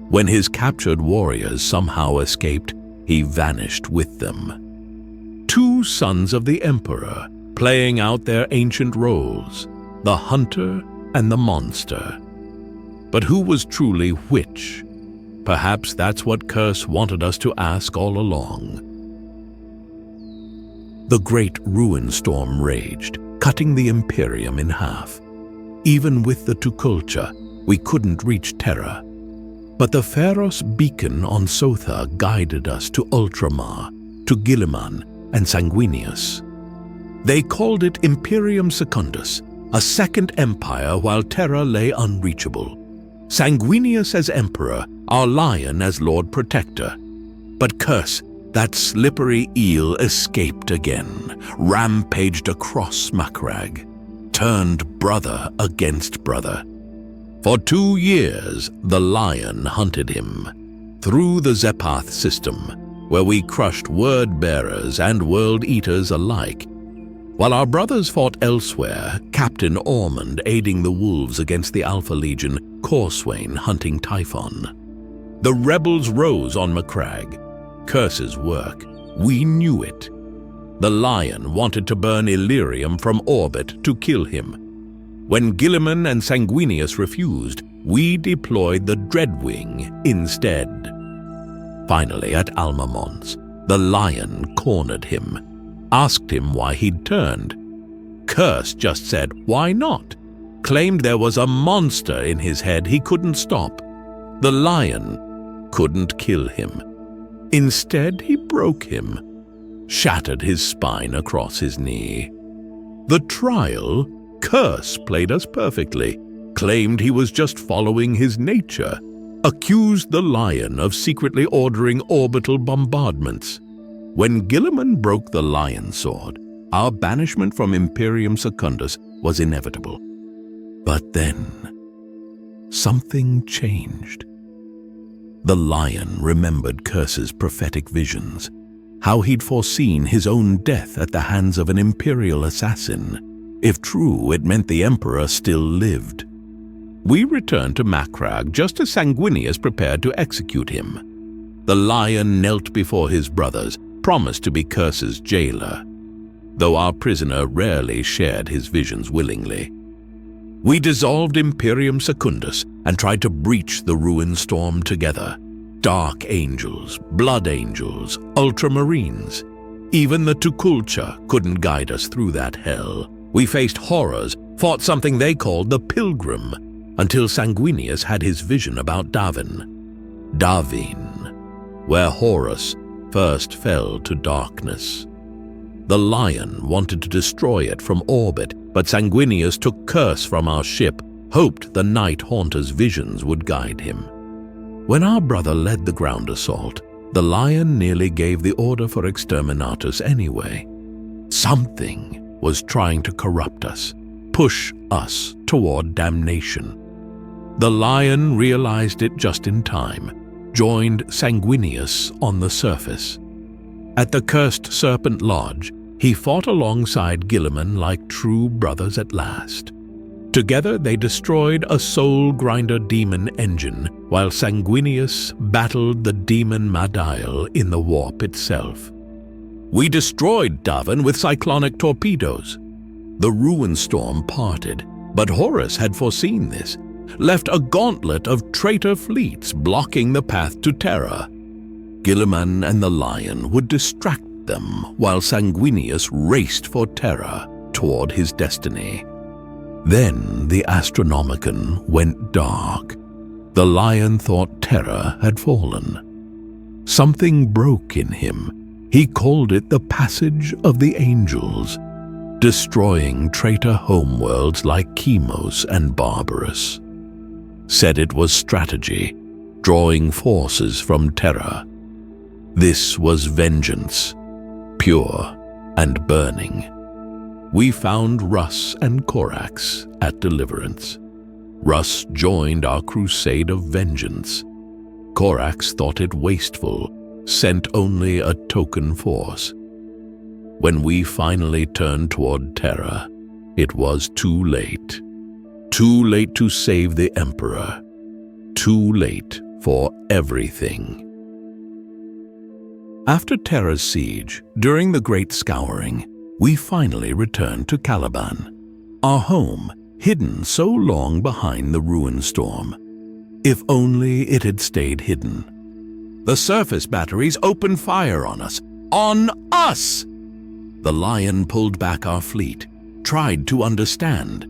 When his captured warriors somehow escaped, he vanished with them. 2 sons of the Emperor, playing out their ancient roles, the hunter and the monster. But who was truly which? Perhaps that's what Curse wanted us to ask all along. The great ruin storm raged, cutting the Imperium in half. Even with the Tukulcha, we couldn't reach Terra. But the Pharos beacon on Sotha guided us to Ultramar, to Guilliman and Sanguinius. They called it Imperium Secundus, a second empire while Terra lay unreachable. Sanguinius as Emperor, our Lion as Lord Protector. But Curse, that slippery eel escaped again, rampaged across Macragge, turned brother against brother. For 2 years, the lion hunted him, through the Zepath system, where we crushed word-bearers and world-eaters alike. While our brothers fought elsewhere, Captain Ormond aiding the wolves against the Alpha Legion, Corswain hunting Typhon. The rebels rose on Macragge. Curse's work. We knew it. The lion wanted to burn Illyrium from orbit to kill him. When Guilliman and Sanguinius refused, we deployed the Dreadwing instead. Finally, at Alma Mons, the lion cornered him, asked him why he'd turned. Curse just said, "Why not?" Claimed there was a monster in his head he couldn't stop. The lion couldn't kill him. Instead, he broke him, shattered his spine across his knee. The trial, Curse played us perfectly, claimed he was just following his nature, accused the lion of secretly ordering orbital bombardments. When Guilliman broke the lion sword, our banishment from Imperium Secundus was inevitable. But then, something changed. The lion remembered Curse's prophetic visions, how he'd foreseen his own death at the hands of an Imperial assassin. If true, it meant the Emperor still lived. We returned to Macragge just as Sanguinius prepared to execute him. The lion knelt before his brothers, promised to be Curse's jailer, though our prisoner rarely shared his visions willingly. We dissolved Imperium Secundus and tried to breach the ruin storm together. Dark angels, blood angels, ultramarines. Even the Tukulcha couldn't guide us through that hell. We faced horrors, fought something they called the Pilgrim, until Sanguinius had his vision about Davin, where Horus first fell to darkness. The lion wanted to destroy it from orbit, but Sanguinius took Curse from our ship, hoped the Night Haunter's visions would guide him. When our brother led the ground assault, the lion nearly gave the order for Exterminatus anyway. Something was trying to corrupt us, push us toward damnation. The lion realized it just in time, joined Sanguinius on the surface. At the Cursed Serpent Lodge, he fought alongside Guilliman like true brothers at last. Together they destroyed a Soul Grinder demon engine, while Sanguinius battled the demon Madiel in the warp itself. We destroyed Davin with cyclonic torpedoes. The ruin storm parted, but Horus had foreseen this, left a gauntlet of traitor fleets blocking the path to Terra. Guilliman and the lion would distract them while Sanguinius raced for Terra toward his destiny. Then the Astronomicon went dark. The lion thought Terra had fallen. Something broke in him. He called it the Passage of the Angels, destroying traitor homeworlds like Chemos and Barbarus. Said it was strategy, drawing forces from Terra. This was vengeance, pure and burning. We found Russ and Corax at Deliverance. Russ joined our crusade of vengeance. Corax thought it wasteful, sent only a token force. When we finally turned toward Terra, it was too late. Too late to save the Emperor. Too late for everything. After Terra's siege, during the Great Scouring, we finally returned to Caliban, our home, hidden so long behind the ruin storm. If only it had stayed hidden. The surface batteries opened fire on us. On us! The lion pulled back our fleet, tried to understand.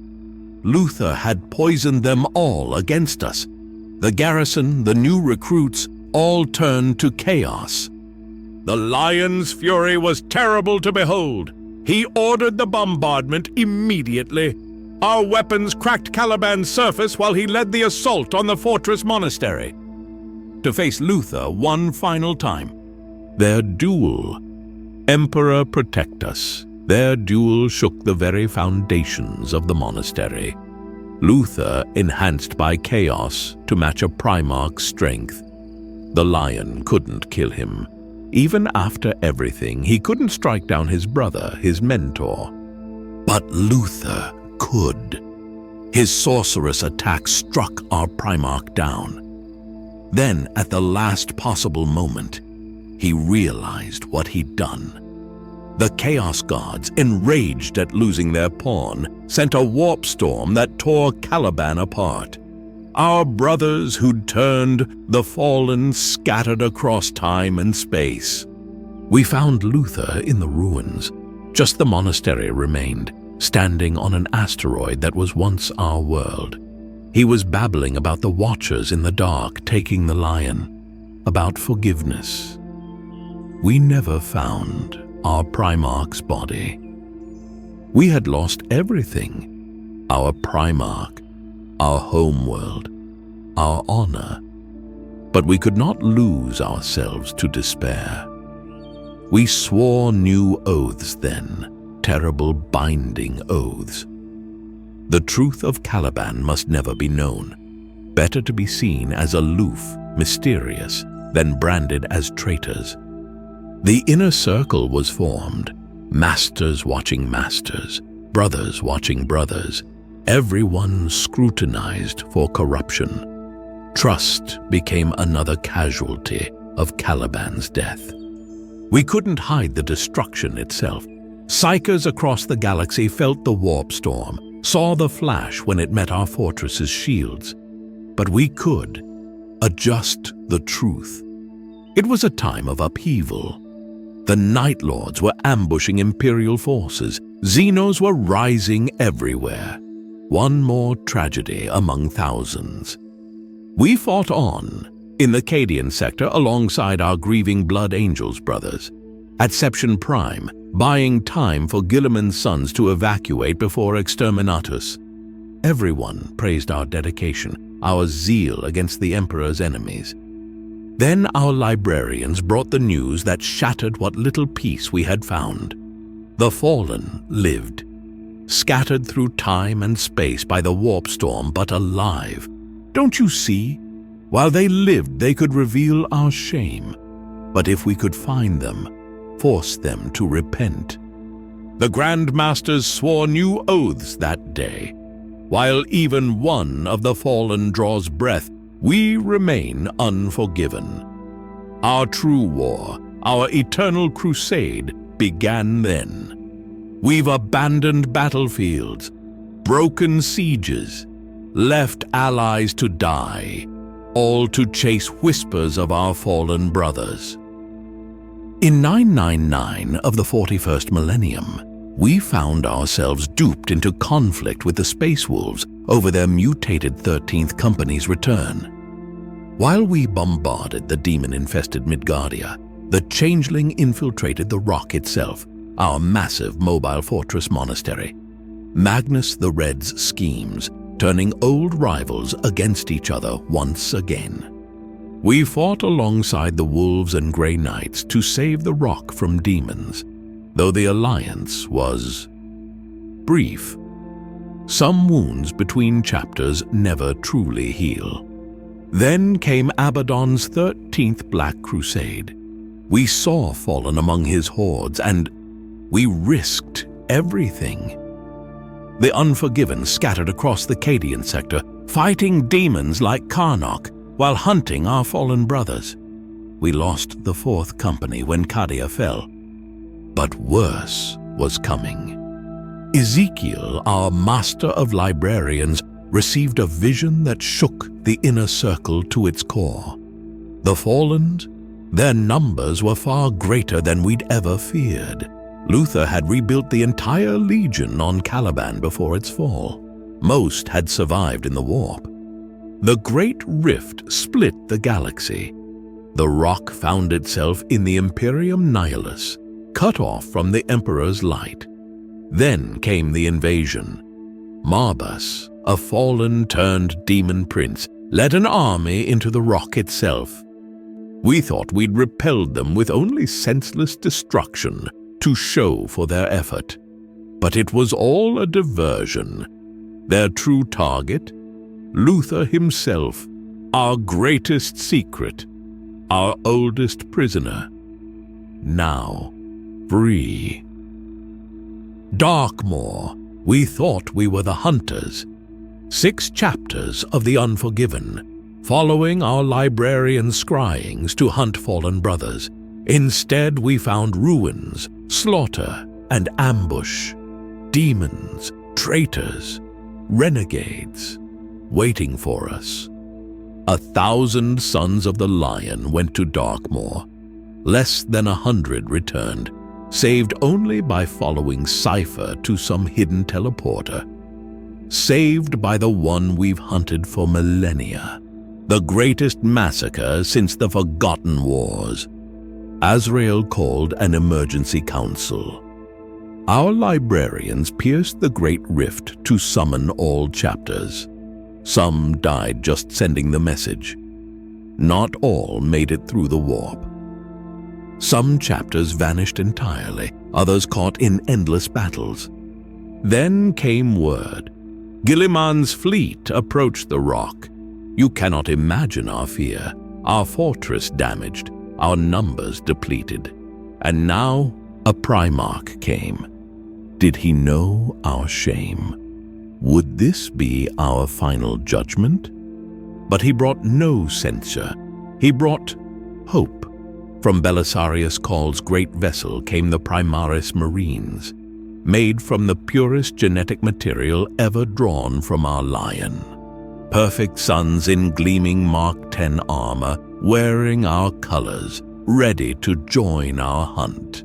Luther had poisoned them all against us. The garrison, the new recruits, all turned to chaos. The lion's fury was terrible to behold. He ordered the bombardment immediately. Our weapons cracked Caliban's surface while he led the assault on the fortress monastery. To face Luther one final time, Their duel. Emperor, protect us. Their duel shook the very foundations of the monastery. Luther enhanced by chaos to match a Primarch's strength. The lion couldn't kill him. Even after everything, he couldn't strike down his brother, his mentor. But Luther could. His sorcerous attack struck our Primarch down. Then, at the last possible moment, he realized what he'd done. The Chaos Gods, enraged at losing their pawn, sent a warp storm that tore Caliban apart. Our brothers who'd turned, the fallen, scattered across time and space. We found Luther in the ruins. Just the monastery remained, standing on an asteroid that was once our world. He was babbling about the Watchers in the dark taking the lion, about forgiveness. We never found our Primarch's body. We had lost everything: our Primarch, our homeworld, our honor. But we could not lose ourselves to despair. We swore new oaths then, terrible binding oaths. The truth of Caliban must never be known. Better to be seen as aloof, mysterious, than branded as traitors. The inner circle was formed, masters watching masters, brothers watching brothers, everyone scrutinized for corruption. Trust became another casualty of Caliban's death. We couldn't hide the destruction itself. Psychers across the galaxy felt the warp storm, saw the flash when it met our fortress's shields. But we could adjust the truth. It was a time of upheaval. The Night Lords were ambushing Imperial forces. Xenos were rising everywhere. One more tragedy among thousands. We fought on, in the Cadian sector alongside our grieving Blood Angels brothers. At Seption Prime, buying time for Guilliman's sons to evacuate before Exterminatus. Everyone praised our dedication, our zeal against the Emperor's enemies. Then our librarians brought the news that shattered what little peace we had found. The Fallen lived, scattered through time and space by the warp storm, but alive. Don't you see? While they lived, they could reveal our shame. But if we could find them, force them to repent. The Grand Masters swore new oaths that day. While even one of the Fallen draws breath, we remain unforgiven. Our true war, our eternal crusade, began then. We've abandoned battlefields, broken sieges, left allies to die, all to chase whispers of our fallen brothers. In 999 of the 41st millennium, we found ourselves duped into conflict with the Space Wolves over their mutated 13th Company's return. While we bombarded the demon-infested Midgardia, the Changeling infiltrated the Rock itself, our massive mobile fortress monastery. Magnus the Red's schemes, turning old rivals against each other once again. We fought alongside the Wolves and Grey Knights to save the Rock from demons, though the alliance was brief. Some wounds between chapters never truly heal. Then came Abaddon's 13th Black Crusade. We saw Fallen among his hordes, and we risked everything. The Unforgiven scattered across the Cadian sector, fighting demons like Karnak while hunting our fallen brothers. We lost the 4th Company when Cadia fell. But worse was coming. Ezekiel, our master of librarians, received a vision that shook the inner circle to its core. The Fallen, their numbers were far greater than we'd ever feared. Luther had rebuilt the entire Legion on Caliban before its fall. Most had survived in the warp. The Great Rift split the galaxy. The Rock found itself in the Imperium Nihilus, cut off from the Emperor's light. Then came the invasion. Marbas, a fallen-turned demon prince, led an army into the Rock itself. We thought we'd repelled them with only senseless destruction to show for their effort. But it was all a diversion. Their true target? Luther himself, our greatest secret, our oldest prisoner. Now, free. Darkmoor, we thought we were the hunters. 6 chapters of the Unforgiven, following our librarian's scryings to hunt fallen brothers. Instead, we found ruins, slaughter, and ambush. Demons, traitors, renegades, waiting for us. 1,000 sons of the Lion went to Darkmoor. Less than 100 returned, saved only by following Cypher to some hidden teleporter. Saved by the one we've hunted for millennia. The greatest massacre since the Forgotten Wars. Azrael called an emergency council. Our librarians pierced the great rift to summon all chapters. Some died just sending the message. Not all made it through the warp. Some chapters vanished entirely, others caught in endless battles. Then came word. Gilliman's fleet approached the rock. You cannot imagine our fear, our fortress damaged, our numbers depleted. And now a Primarch came. Did he know our shame? Would this be our final judgment? But he brought no censure. He brought hope. From Belisarius Call's great vessel came the Primaris Marines, made from the purest genetic material ever drawn from our lion. Perfect sons in gleaming Mark 10 armor, wearing our colors, ready to join our hunt.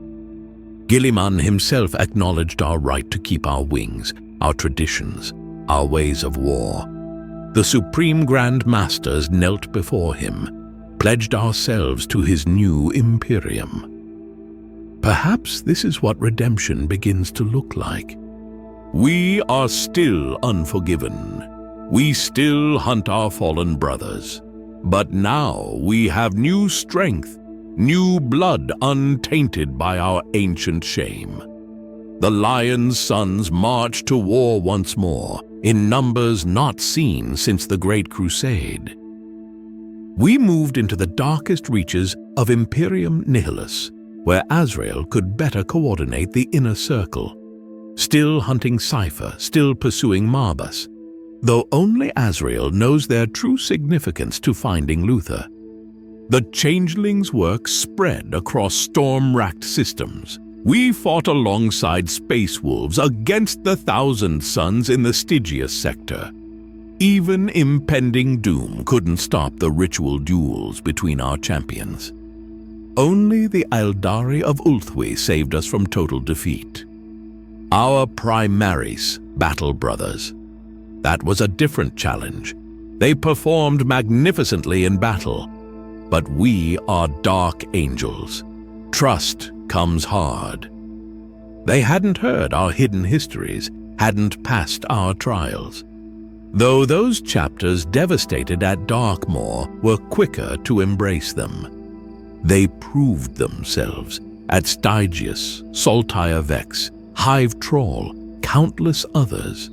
Gilliman himself acknowledged our right to keep our wings, our traditions, our ways of war. The Supreme Grand Masters knelt before him, pledged ourselves to his new Imperium. Perhaps this is what redemption begins to look like. We are still unforgiven. We still hunt our fallen brothers. But now we have new strength, new blood untainted by our ancient shame. The Lion's sons march to war once more, in numbers not seen since the Great Crusade. We moved into the darkest reaches of Imperium Nihilus, where Azrael could better coordinate the inner circle. Still hunting Cypher, still pursuing Marbus, though only Azrael knows their true significance to finding Luther. The Changeling's work spread across storm-racked systems. We fought alongside space wolves against the Thousand Suns in the Stygius sector. Even impending doom couldn't stop the ritual duels between our champions. Only the Eldari of Ulthwi saved us from total defeat. Our Primaris, battle brothers. That was a different challenge. They performed magnificently in battle. But we are dark angels. Trust comes hard. They hadn't heard our hidden histories, hadn't passed our trials. Though those chapters devastated at Darkmoor were quicker to embrace them. They proved themselves at Stygius, Saltire Vex, Hive Troll, countless others.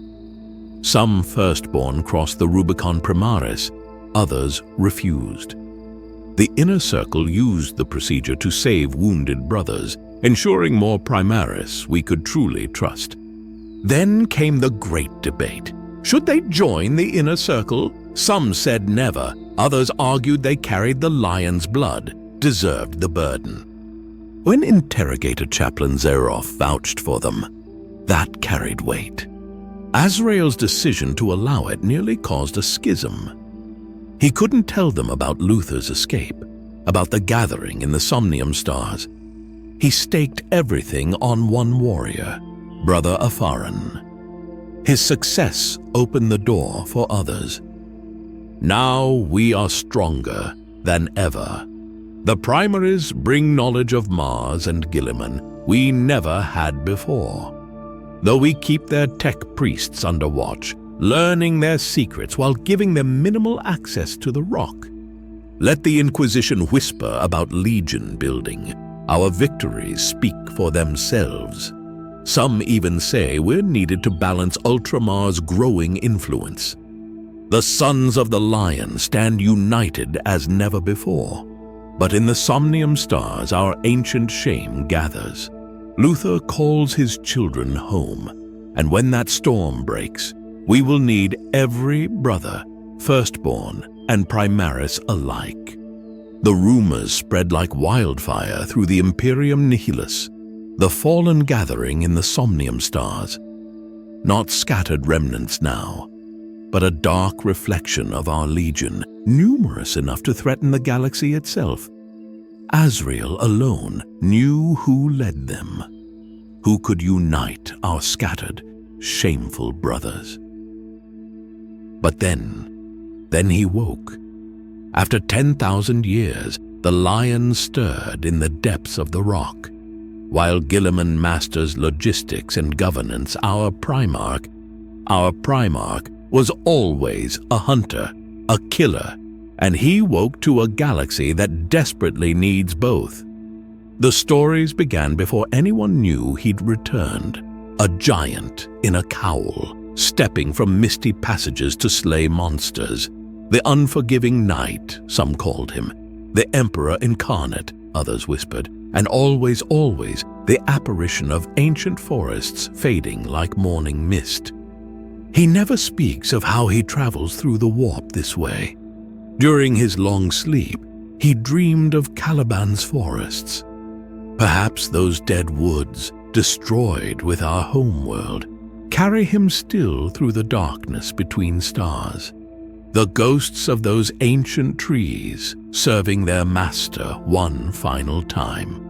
Some firstborn crossed the Rubicon Primaris, others refused. The Inner Circle used the procedure to save wounded brothers, ensuring more Primaris we could truly trust. Then came the great debate. Should they join the Inner Circle? Some said never, others argued they carried the Lion's blood, deserved the burden. When Interrogator Chaplain Zeroff vouched for them, that carried weight. Azrael's decision to allow it nearly caused a schism. He couldn't tell them about Luther's escape, about the gathering in the Somnium Stars. He staked everything on one warrior, Brother Afaran. His success opened the door for others. Now we are stronger than ever. The Primaries bring knowledge of Mars and Gilliman we never had before. Though we keep their tech priests under watch, learning their secrets while giving them minimal access to the rock. Let the Inquisition whisper about legion building. Our victories speak for themselves. Some even say we're needed to balance Ultramar's growing influence. The Sons of the Lion stand united as never before. But in the Somnium Stars our ancient shame gathers. Luther calls his children home, and when that storm breaks, we will need every brother, firstborn and Primaris alike. The rumors spread like wildfire through the Imperium Nihilus, the fallen gathering in the Somnium Stars. Not scattered remnants now, but a dark reflection of our legion, numerous enough to threaten the galaxy itself. Azrael alone knew who led them, who could unite our scattered, shameful brothers. But then he woke. After 10,000 years, the lion stirred in the depths of the rock. While Guilliman masters logistics and governance, our Primarch was always a hunter, a killer, and he woke to a galaxy that desperately needs both. The stories began before anyone knew he'd returned, a giant in a cowl, stepping from misty passages to slay monsters. The unforgiving knight, some called him, the Emperor incarnate, others whispered, and always, the apparition of ancient forests fading like morning mist. He never speaks of how he travels through the warp this way. During his long sleep, he dreamed of Caliban's forests. Perhaps those dead woods, destroyed with our homeworld, carry him still through the darkness between stars. The ghosts of those ancient trees serving their master one final time.